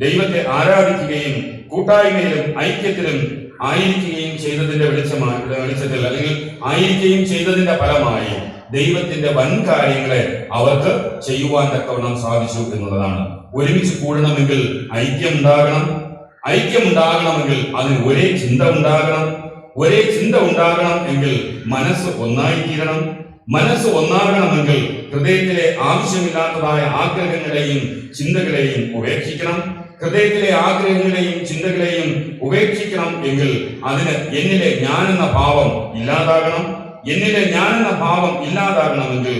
S1: ദൈവത്തെ ആരാധിക്കുകയും കൂട്ടായ്മയിലും ഐക്യത്തിലും ആയിരിക്കുകയും ചെയ്തതിന്റെ വെളിച്ചത്തിൽ അല്ലെങ്കിൽ ആയിരിക്കുകയും ചെയ്തതിന്റെ ഫലമായി ദൈവത്തിന്റെ വൻകാര്യങ്ങളെ അവർക്ക് ചെയ്യുവാൻ തക്കവണ്ണം സാധിച്ചു എന്നുള്ളതാണ്. ഒരുമിച്ച് കൂടണമെങ്കിൽ ഐക്യമുണ്ടാകണമെങ്കിൽ അതിന് ഒരേ ചിന്ത ഉണ്ടാകണം. ഒരേ ചിന്ത ഉണ്ടാകണം എങ്കിൽ മനസ്സ് ഒന്നായിത്തീരണം. മനസ്സ് ഒന്നാകണമെങ്കിൽ ഹൃദയത്തിലെ ആവശ്യമില്ലാത്തതായ ആഗ്രഹങ്ങളെയും ചിന്തകളെയും ഉപേക്ഷിക്കണം. ഹൃദയത്തിലെ ആഗ്രഹങ്ങളെയും ചിന്തകളെയും ഉപേക്ഷിക്കണം എങ്കിൽ അതിന് എന്നിലെ ഞാനെന്ന ഭാവം ഇല്ലാതാകണം. എന്നിലെ ഞാനെന്ന ഭാവം ഇല്ലാതാകണമെങ്കിൽ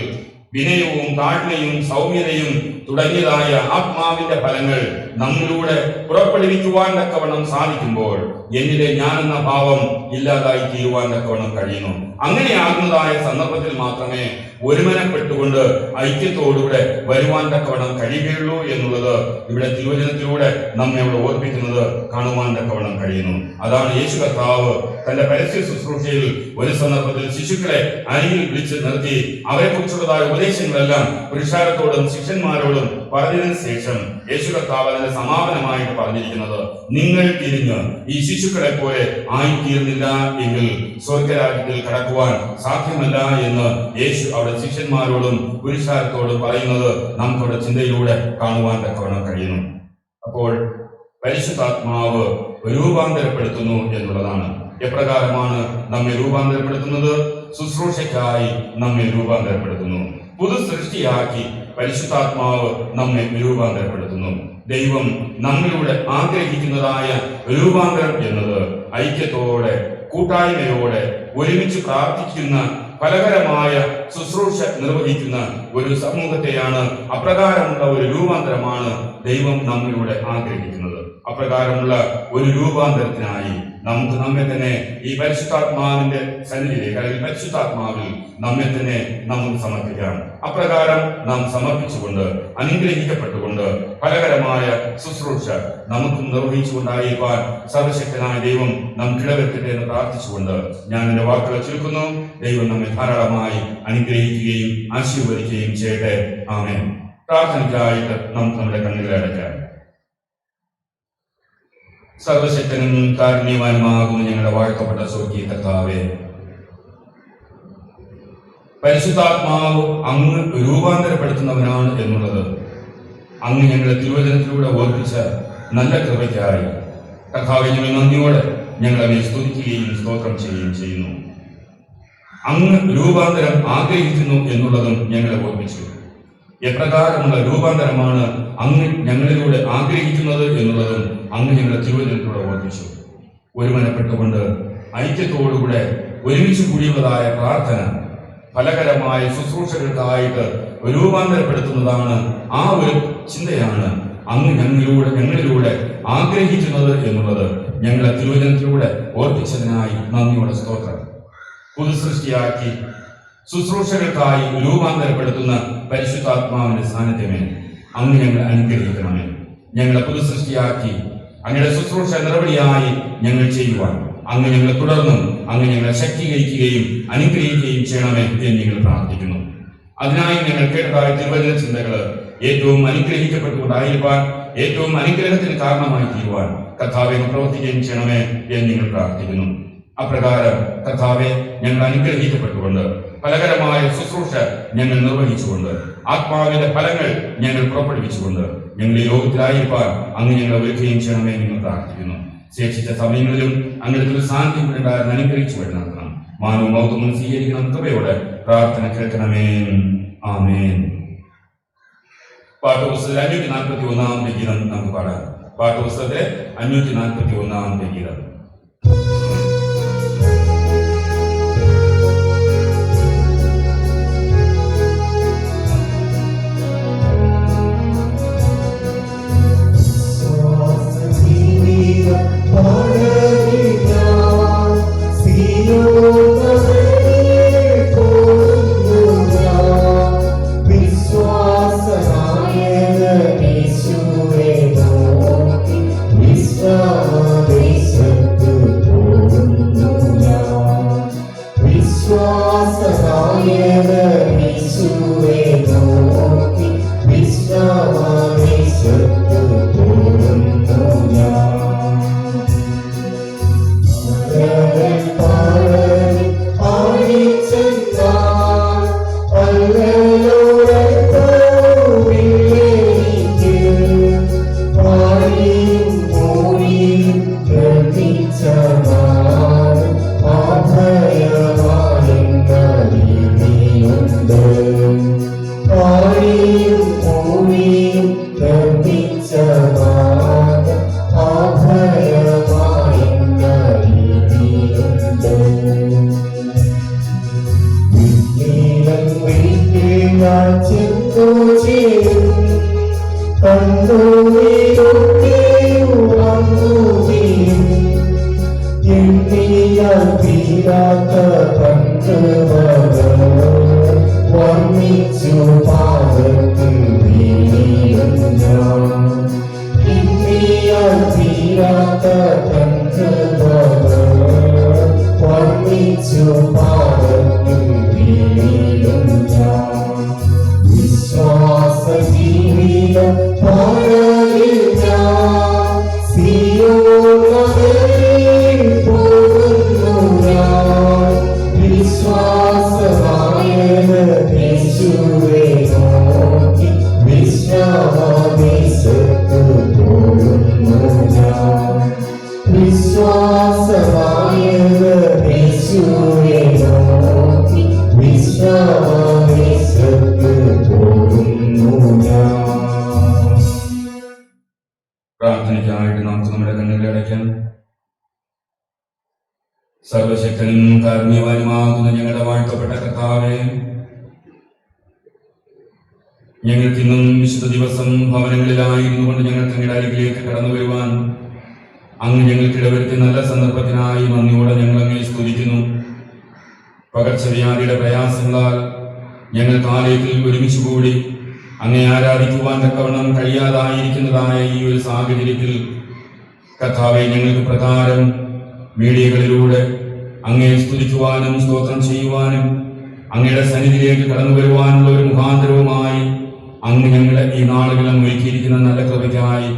S1: വിനയവും താഴ്മയും സൗമ്യതയും തുടങ്ങിയതായ ആത്മാവിന്റെ ഫലങ്ങൾ നമ്മിലൂടെ പുറപ്പെടുവിക്കുവാൻ തക്കവണ്ണം സാധിക്കുമ്പോൾ എന്നിലെ ഞാനെന്ന ഭാവം ഇല്ലാതായി തീരുവാൻ തക്കവണ്ണം കഴിയുന്നു. അങ്ങനെയാകുന്നതായ സന്ദർഭത്തിൽ മാത്രമേ ഒരുമനപ്പെട്ടുകൊണ്ട് ഐക്യത്തോടുകൂടെ വരുവാൻ തക്കവണ്ണം കഴിയുകയുള്ളൂ എന്നുള്ളത് ഇവിടെ തിരുവചനത്തിലൂടെ നമ്മെ അവിടെ ഓർപ്പിക്കുന്നത് കാണുവാൻ തക്കവണ്ണം കഴിയുന്നു. അതാണ് യേശു കർത്താവ് തന്റെ പരസ്യ ശുശ്രൂഷയിൽ ഒരു സന്ദർഭത്തിൽ ശിശുക്കളെ അരികിൽ വിളിച്ച് നിർത്തി അവരെ കുറിച്ചുള്ളതായ ഉപദേശങ്ങളെല്ലാം പുരുഷാരത്തോടും ശിഷ്യന്മാരോടും ശിഷ്യന്മാരോടും പറഞ്ഞതിന് ശേഷം യേശു കർത്താവ് അതിന്റെ സമാപനമായിട്ട് പറഞ്ഞിരിക്കുന്നത്, നിങ്ങൾ തിരിഞ്ഞ് ഈ ശിശുക്കളെ പോലെ ആയിത്തീർന്നില്ല എങ്കിൽ സ്വർഗരാജ്യത്തിൽ കടക്കുവാൻ സാധ്യമല്ല എന്ന് യേശു അവിടെ ശിഷ്യന്മാരോടും പുരുഷാരത്തോടും പറയുന്നത് നമുക്കവിടെ ചിന്തയിലൂടെ കാണുവാൻ തക്കവണ്ണം കഴിയുന്നു. അപ്പോൾ പരിശുദ്ധാത്മാവ് രൂപാന്തരപ്പെടുത്തുന്നു എന്നുള്ളതാണ്. എപ്രകാരമാണ് നമ്മെ രൂപാന്തരപ്പെടുത്തുന്നത്? ശുശ്രൂഷയ്ക്കായി നമ്മെ രൂപാന്തരപ്പെടുത്തുന്നു. പുതു സൃഷ്ടിയാക്കി പരിശുദ്ധാത്മാവ് നമ്മെ രൂപാന്തരപ്പെടുത്തുന്നു. ദൈവം നമ്മിലൂടെ ആഗ്രഹിക്കുന്നതായ രൂപാന്തരം എന്നത് ഐക്യത്തോടെ, കൂട്ടായ്മയോടെ, ഒരുമിച്ച് പ്രാർത്ഥിക്കുന്ന, ഫലകരമായ ശുശ്രൂഷ നിർവഹിക്കുന്ന ഒരു സമൂഹത്തെയാണ്, അപ്രകാരമുള്ള ഒരു രൂപാന്തരമാണ് ദൈവം നമ്മിലൂടെ ആഗ്രഹിക്കുന്നത്. അപ്രകാരമുള്ള ഒരു രൂപാന്തരത്തിനായി നമുക്ക് നമ്മെ തന്നെ ഈ പരിശുദ്ധാത്മാവിന്റെ സന്നിധിയിലേക്ക്, അല്ലെങ്കിൽ പരിശുദ്ധാത്മാവിൽ നമ്മെ തന്നെ നമുക്ക് സമർപ്പിക്കാം. അപ്രകാരം നാം സമർപ്പിച്ചുകൊണ്ട്, അനുഗ്രഹിക്കപ്പെട്ടുകൊണ്ട് ഫലകരമായ ശുശ്രൂഷ നമുക്ക് നിർവഹിച്ചുകൊണ്ടായിരിക്കാൻ സർവശക്തനായ ദൈവം നമുക്ക് ഇടവരുത്തട്ടെ എന്ന് പ്രാർത്ഥിച്ചുകൊണ്ട് ഞാൻ എന്റെ വാക്കുകൾ ചുരുക്കുന്നു. ദൈവം നമ്മെ ധാരാളമായി അനുഗ്രഹിക്കുകയും ആശീർവദിക്കുകയും ചെയ്യട്ടെ. ആമേൻ. പ്രാർത്ഥനയ്ക്കായിട്ട് നമുക്ക് നമ്മുടെ കണ്ണുകളെ അടയ്ക്കാം. സർവശക്തനും കാരുണ്യവാനുമാകുന്ന ഞങ്ങളുടെ വാഴ്ത്തപ്പെട്ട സ്വർഗീയ കർത്താവേ, പരിശുദ്ധാത്മാവ് അങ്ങ് രൂപാന്തരപ്പെടുത്തുന്നവനാണ് എന്നുള്ളത് അങ്ങ് ഞങ്ങളെ തിരുവചനത്തിലൂടെ ഓർപ്പിച്ച നല്ല കൃപയ്ക്കായി കർത്താവെ ഞങ്ങൾ നന്ദിയോടെ ഞങ്ങളെ സ്തുതിക്കുകയും സ്തോത്രം ചെയ്യുകയും ചെയ്യുന്നു. അങ്ങ് രൂപാന്തരം ആഗ്രഹിക്കുന്നു എന്നുള്ളതും ഞങ്ങളെ ഓർപ്പിച്ചു. എപ്രകാരമുള്ള രൂപാന്തരമാണ് അങ്ങ് ഞങ്ങളിലൂടെ ആഗ്രഹിക്കുന്നത് എന്നുള്ളതും അങ്ങ് ഞങ്ങളെ തിരുവചനത്തിലൂടെ ഓർപ്പിച്ചു. ഒരുമനപ്പെട്ടുകൊണ്ട് ഐക്യത്തോടുകൂടെ ഒരുമിച്ച് കൂടിയുള്ളതായ പ്രാർത്ഥന ഫലകരമായ ശുശ്രൂഷകൾക്കായിട്ട് രൂപാന്തരപ്പെടുത്തുന്നതാണ്. ആ ഒരു ചിന്തയാണ് അങ്ങ് ഞങ്ങളിലൂടെ ആഗ്രഹിക്കുന്നത് എന്നുള്ളത് ഞങ്ങളെ തിരുവചനത്തിലൂടെ ഓർപ്പിച്ചതിനായി നന്ദിയോടെ സ്തോത്രം. പുതുസൃഷ്ടിയാക്കി ശുശ്രൂഷകൾക്കായി രൂപാന്തരപ്പെടുത്തുന്ന പരിശുദ്ധാത്മാവിന്റെ സാന്നിധ്യമേ, അങ്ങ് ഞങ്ങളെ അനുഗ്രഹിക്കണമേ. ഞങ്ങളെ പുതുസൃഷ്ടിയാക്കി അങ്ങയുടെ ശുശ്രൂഷ നിറവടിയായി ഞങ്ങൾ ചെയ്യുവാൻ അങ്ങ് ഞങ്ങളെ തുടർന്നും അങ്ങ് ഞങ്ങളെ ശക്തീകരിക്കുകയും അനുഗ്രഹിക്കുകയും ചെയ്യണമേ എന്ന് ഞങ്ങൾ പ്രാർത്ഥിക്കുന്നു. അതിനായി ഞങ്ങൾ കേട്ടതായ തിരുവചന ചിന്തകള് ഏറ്റവും അനുഗ്രഹിക്കപ്പെട്ടുകൊണ്ടായിരിക്കാൻ, ഏറ്റവും അനുഗ്രഹത്തിന് കാരണമായി തീരുവാൻ കർത്താവെ പ്രവർത്തിക്കുകയും ചെയ്യണമേ എന്ന് ഞങ്ങൾ പ്രാർത്ഥിക്കുന്നു. അപ്രകാരം കർത്താവെ ഞങ്ങൾ അനുഗ്രഹിക്കപ്പെട്ടുകൊണ്ട് ഫലകരമായ ശുശ്രൂഷ ഞങ്ങൾ നിർവഹിച്ചുകൊണ്ട് ആത്മാവിന്റെ ഫലങ്ങൾ ഞങ്ങൾ പുറപ്പെടുവിച്ചുകൊണ്ട് ഞങ്ങൾ ഈ ലോകത്തിലായിരിക്കാൻ അങ്ങ് ഞങ്ങളെ ഒരുക്കുകയും ചെയ്യണമേ നിങ്ങൾ പ്രാർത്ഥിക്കുന്നു. ശേഷിച്ച സമയങ്ങളിലും അങ്ങനത്തെ സാന്നിധ്യം ഉണ്ടായിരുന്ന അനുഗ്രഹിച്ചു വഴി നടത്തണം. മാനവും മൗത്വവും സ്വീകരിക്കണം. കൃപയോടെ പ്രാർത്ഥന കേൾക്കണമേ. ആമേൻ. പാഠപുസ്തകത്തിലെ 541 ഗീതം നമുക്ക് പാടാം. പാഠപുസ്തകത്തിലെ 541 ഗീതം.
S2: വിശ്വാസ ജീവി
S1: പ്രാർത്ഥനയ്ക്കായിട്ട് നമുക്ക് നമ്മുടെ കണ്ണുകളെ അടയ്ക്കാം. സർവശക്തനും കാരുണ്യവാനുമാകുന്ന ഞങ്ങളുടെ വാഴ്ത്തപ്പെട്ട കർത്താവേ, ഞങ്ങൾക്കിന്നും വിശുദ്ധ ദിവസം ഭവനങ്ങളിലായിരുന്നു കൊണ്ട് ഞങ്ങൾക്ക് അങ്ങയുടെ അരികിലേക്ക് കടന്നു വരുവാൻ അങ്ങ് ഞങ്ങൾക്ക് ഇടവരുത്തിയ നല്ല സന്ദർഭത്തിനായി നന്ദിയോടെ ഞങ്ങൾ അങ്ങേ സ്തുതിക്കുന്നു. പകർച്ചവ്യാധിയുടെ പ്രയാസങ്ങളാൽ ഞങ്ങൾ ആലയത്തിൽ ഒരുമിച്ച് കൂടി അങ്ങേ ആരാധിക്കുവാൻ തക്കവണ്ണം കഴിയാതായിരിക്കുന്നതായ ഈ ഒരു സാഹചര്യത്തിൽ കർത്താവെ, ഞങ്ങൾക്ക് പ്രകാരം മീഡിയകളിലൂടെ അങ്ങേ സ്തുതിക്കുവാനും സ്തോത്രം ചെയ്യുവാനും അങ്ങയുടെ സന്നിധിയിലേക്ക് കടന്നു വരുവാനുള്ള ഒരു മുഖാന്തരവുമായി അങ്ങ് ഞങ്ങളെ ഈ നാളുകളും ഒരുക്കിയിരിക്കുന്ന നല്ല കൃപയ്ക്കായി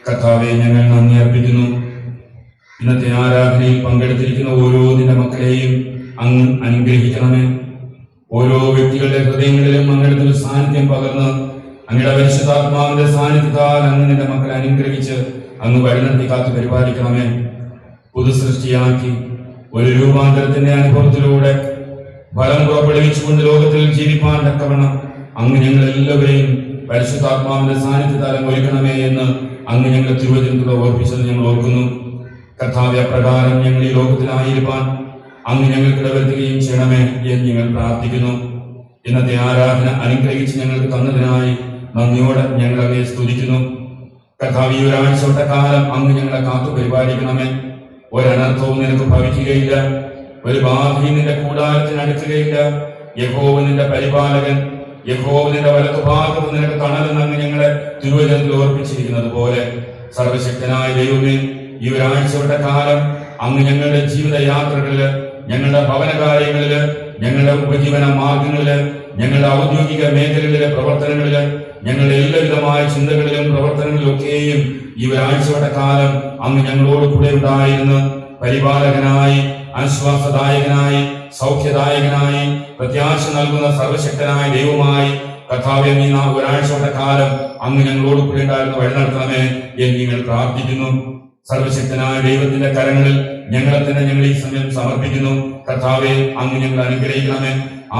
S1: കർത്താവെ ഞങ്ങൾ നന്ദി അർപ്പിക്കുന്നു. ഇന്നത്തെ ആരാധനയിൽ പങ്കെടുത്തിരിക്കുന്ന ഓരോ നിന്റെ മക്കളെയും അങ്ങ് അനുഗ്രഹിക്കണമേ. ഓരോ വ്യക്തികളുടെ ഹൃദയങ്ങളിലും അങ്ങയുടെ സാന്നിധ്യം പകർന്ന് അങ്ങയുടെ പരിശുദ്ധാത്മാവിന്റെ സാന്നിധ്യത്താൽ അങ്ങ് നിന്റെ മക്കളെ അനുഗ്രഹിച്ച് അങ്ങ് വഴി നടത്തി കാത്തു പരിപാലിക്കണമേ. പുതുസൃഷ്ടിയാക്കി ഒരു രൂപാന്തരത്തിന്റെ അനുഭവത്തിലൂടെ ഫലം പുറപ്പെടുവിച്ചുകൊണ്ട് ലോകത്തിൽ ജീവിപ്പാൻ തക്കവണ്ണം അങ്ങ് ഞങ്ങളെല്ലാവരെയും പരിശുദ്ധാത്മാവിന്റെ സാന്നിധ്യത്താൽ ഒരുക്കണമേ എന്ന് അങ്ങ് ഞങ്ങളെ തിരുവചനത്തിലൂടെ ഓർപ്പിച്ചത് ഞങ്ങൾ ഓർക്കുന്നു. കർത്താവ്യ പ്രകാരം ഞങ്ങൾ ഈ ലോകത്തിലായിരിക്കാൻ അങ്ങ് ഞങ്ങൾക്ക് ഇടവരുത്തുകയും ചെയ്യണമേ എന്ന് ഞങ്ങൾ പ്രാർത്ഥിക്കുന്നു. ഇന്നത്തെ ആരാധന അനുഗ്രഹിച്ച് ഞങ്ങൾക്ക് തന്നതിനായി നന്ദിയോടെ ഞങ്ങൾ അങ്ങേ സ്തുതിക്കുന്നു. കർത്താവ്, ഈ ഒരാഴ്ച കാലം അങ്ങ് ഞങ്ങളെ കാത്തു പരിപാലിക്കണമേ. ഒരനർത്ഥവും നിനക്ക് ഭവിക്കുകയില്ല, ഒരു ബാധയും നിന്റെ കൂടാരത്തിന് അടുക്കുകയില്ല. യഹോവ നിന്റെ പരിപാലകൻ, യഹോവ നിന്റെ വലത്തുഭാഗത്ത് നിനക്ക് തണലെന്ന് അങ്ങ് ഞങ്ങളെ തിരുവചനത്തിൽ ഓർപ്പിച്ചിരിക്കുന്നത് പോലെ സർവശക്തനായ ദൈവമേ, ഈ ഒരാഴ്ചയുടെ കാലം അങ്ങ് ഞങ്ങളുടെ ജീവിതയാത്രകളില്, ഞങ്ങളുടെ ഭവന കാര്യങ്ങളില്, ഞങ്ങളുടെ ഉപജീവന മാർഗങ്ങളില്, ഞങ്ങളുടെ ഔദ്യോഗിക മേഖലകളിലെ പ്രവർത്തനങ്ങളില്, ഞങ്ങളുടെ എല്ലാവിധമായ ചിന്തകളിലും പ്രവർത്തനങ്ങളിലും ഒക്കെയും ഈ ഒരാഴ്ചയുടെ കാലം അങ്ങ് ഞങ്ങളോട് കൂടെ ഉണ്ടായിരുന്ന് പരിപാലകനായി, ആശ്വാസദായകനായി, സൗഖ്യദായകനായി, പ്രത്യാശ നൽകുന്ന സർവശക്തനായ ദൈവമായി കർത്താവേ, നീ ഒരാഴ്ചയുടെ കാലം അങ്ങ് ഞങ്ങളോട് കൂടെ ഉണ്ടായിരുന്ന വഴി നടത്തണമേ എന്ന് ഞങ്ങൾ പ്രാർത്ഥിക്കുന്നു. സർവശക്തനായ ദൈവത്തിന്റെ കരങ്ങളിൽ ഞങ്ങളെ തന്നെ ഞങ്ങൾ ഈ സമയം സമർപ്പിക്കുന്നു. കർത്താവെ, അങ്ങ് ഞങ്ങൾ അനുഗ്രഹിക്കണമേ.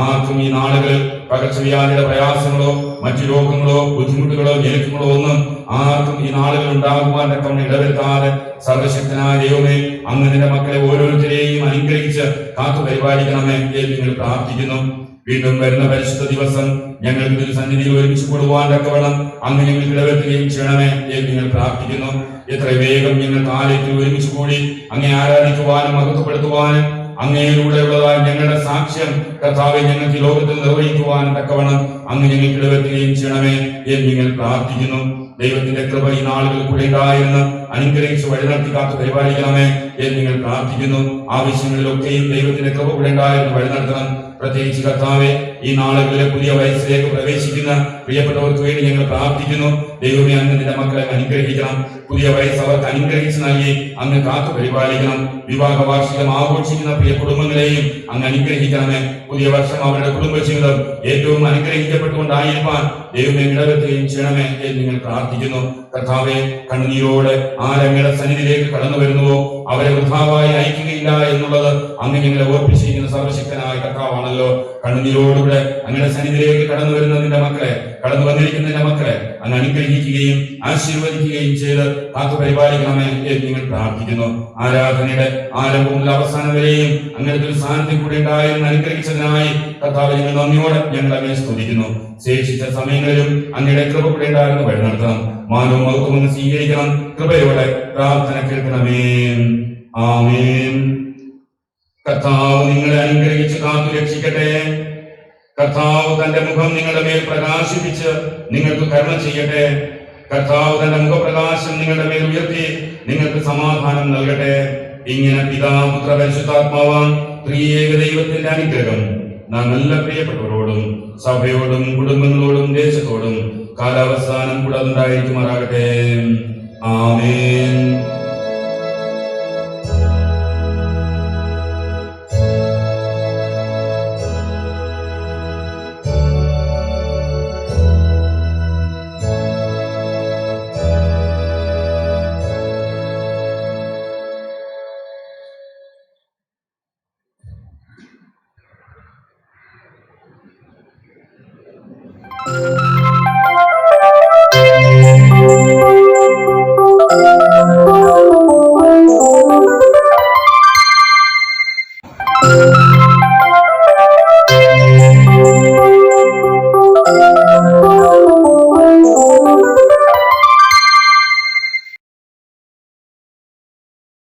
S1: ആർക്കും ഈ നാളുകളിൽ പകർച്ചവ്യാധിയുടെ പ്രയാസങ്ങളോ മറ്റു രോഗങ്ങളോ ബുദ്ധിമുട്ടുകളോ ഞെരുക്കങ്ങളോ ഒന്നും ആർക്കും ഈ നാളുകൾ ഉണ്ടാകുവാൻ തക്കവണ്ണം ഇടവരുത്താതെ സർവശക്തനായ ദൈവമേ, അങ്ങ് നിന്റെ മക്കളെ ഓരോരുത്തരെയും അനുഗ്രഹിച്ച് കാത്തു പരിപാലിക്കണമേ എന്ന് നിങ്ങൾ പ്രാർത്ഥിക്കുന്നു. വീണ്ടും വരുന്ന പരിശുദ്ധ ദിവസം ഞങ്ങൾക്ക് ഇതിൽ സന്നിധിയിൽ ഒരുമിച്ച് കൂടുവാൻ തക്കവണ്ണം അങ്ങ് ഞങ്ങൾക്ക് ഇടവരുത്തുകയും ചെയ്യണമേ എന്ന് നിങ്ങൾ പ്രാർത്ഥിക്കുന്നു. എത്ര വേഗം ഞങ്ങൾ ആലയത്തിൽ ഒരുമിച്ച് കൂടി അങ്ങേ ആരാധിക്കുവാനും മഹത്വപ്പെടുത്തുവാനും അങ്ങയിലൂടെയുള്ളതായ ഞങ്ങളുടെ സാക്ഷ്യം കർത്താവെ ഞങ്ങൾക്ക് ഈ ലോകത്തിൽ നിർവഹിക്കുവാനും തക്കവണ്ണം അങ്ങ് ഞങ്ങൾക്ക് ഇടവരുത്തുകയും ചെയ്യണമേ എന്ന് നിങ്ങൾ പ്രാർത്ഥിക്കുന്നു. ദൈവത്തിന്റെ കൃപ ഈ നാളുകൾ കൂടെ ഉണ്ടായിരുന്ന് അനുഗ്രഹിച്ച് വഴി നടത്തി കാത്തു പരിപാലിക്കണമേ എന്ന് നിങ്ങൾ പ്രാർത്ഥിക്കുന്നു. ആവശ്യങ്ങളിലൊക്കെയും ദൈവത്തിന്റെ കൃപ കൂടെ ഉണ്ടായിരുന്നു വഴി നടത്തണം. പ്രത്യേകിച്ച് കർത്താവെ, ഈ നാളുകളിലെ പുതിയ വയസ്സിലേക്ക് പ്രവേശിക്കുന്ന പ്രിയപ്പെട്ടവർക്ക് വേണ്ടി ഞങ്ങൾ പ്രാർത്ഥിക്കുന്നു. ദൈവമേ, അങ്ങ് നിന്റെ മക്കളെ അനുഗ്രഹിക്കണം. പുതിയ വയസ്സ് അവർക്ക് അനുഗ്രഹിച്ച് നൽകി അങ്ങ് കാത്തു പരിപാലിക്കണം. വിവാഹ വാർഷികം ആഘോഷിക്കുന്ന പ്രിയ കുടുംബങ്ങളെയും അങ്ങ് അനുഗ്രഹിക്കണമേ. പുതിയ വർഷം അവരുടെ കുടുംബജീവിതം ഏറ്റവും അനുഗ്രഹിക്കപ്പെട്ടുകൊണ്ടായിരിക്കാൻ ദൈവമേ ഇടവരുത്തുകയും ചെയ്യണമേ എന്ന് നിങ്ങൾ പ്രാർത്ഥിക്കുന്നു. കർത്താവെ, കണ്ണുനീരോടെ ആരങ്ങയുടെ സന്നിധിയിലേക്ക് കടന്നു വരുന്നുവോ അവരെ വൃഥാവായി അയക്കുകയില്ല എന്നുള്ളത് അങ്ങ് ഞങ്ങളെ ഓർപ്പിച്ചിരിക്കുന്ന സർവശക്തനായ കർത്താവാണല്ലോ. കണ്ണുനീരോടുകൂടെ അങ്ങയുടെ സന്നിധിയിലേക്ക് കടന്നു വരുന്ന നിന്റെ മക്കളെ, കടന്നു വന്നിരിക്കുന്ന നിന്റെ മക്കളെ അങ്ങ് അനുഗ്രഹിക്കുകയും ആശീർവദിക്കുകയും ചെയ്ത് കാത്തു പരിപാലിക്കണമേ എന്ന് നിങ്ങൾ പ്രാർത്ഥിക്കുന്നു. ആരാധനയുടെ ആരംഭം മുതൽ അവസാനം വരെയും അങ്ങനത്തെ ഒരു സാന്നിധ്യം കൂടി ഉണ്ടായെന്ന് അനുഗ്രഹിച്ചതിനായി കർത്താവ് ഞങ്ങൾ നന്ദിയോടെ ഞങ്ങൾ അങ്ങനെ സ്തുതിക്കുന്നു. ശേഷിച്ച സമയങ്ങളിലും അങ്ങയുടെ കൃപ കൂടെ ഉണ്ടായിരുന്നു വഴി നടത്തണം. മാനവും മഹത്വവും സ്വീകരിക്കണം. കൃപയോടെ പ്രാർത്ഥന കേൾക്കണമേ. ആമേൻ. കർത്താവ് നിങ്ങളെ അനുഗ്രഹിച്ച് കാത്തു രക്ഷിക്കട്ടെ. കർത്താവ് തന്റെ മുഖം നിങ്ങളുടെ മേൽ പ്രകാശിപ്പിച്ച് നിങ്ങൾക്ക് കരുണ ചെയ്യട്ടെ. കർത്താവ് തന്റെ മുഖപ്രകാശം നിങ്ങളുടെ മേൽ ഉയർത്തി നിങ്ങൾക്ക് സമാധാനം നൽകട്ടെ. ഇങ്ങനെ പിതാവ് പുത്ര പരിശുദ്ധാത്മാവാൻ ത്രിയേക ദൈവത്തിന്റെ അനുഗ്രഹം നാം എല്ലാ പ്രിയപ്പെട്ടവരോടും സഭയോടും കുടുംബങ്ങളോടും ദേശത്തോടും കാലാവസാനം കൂടെ അതുണ്ടായിരിക്കുമാറാകട്ടെ. ആമേൻ.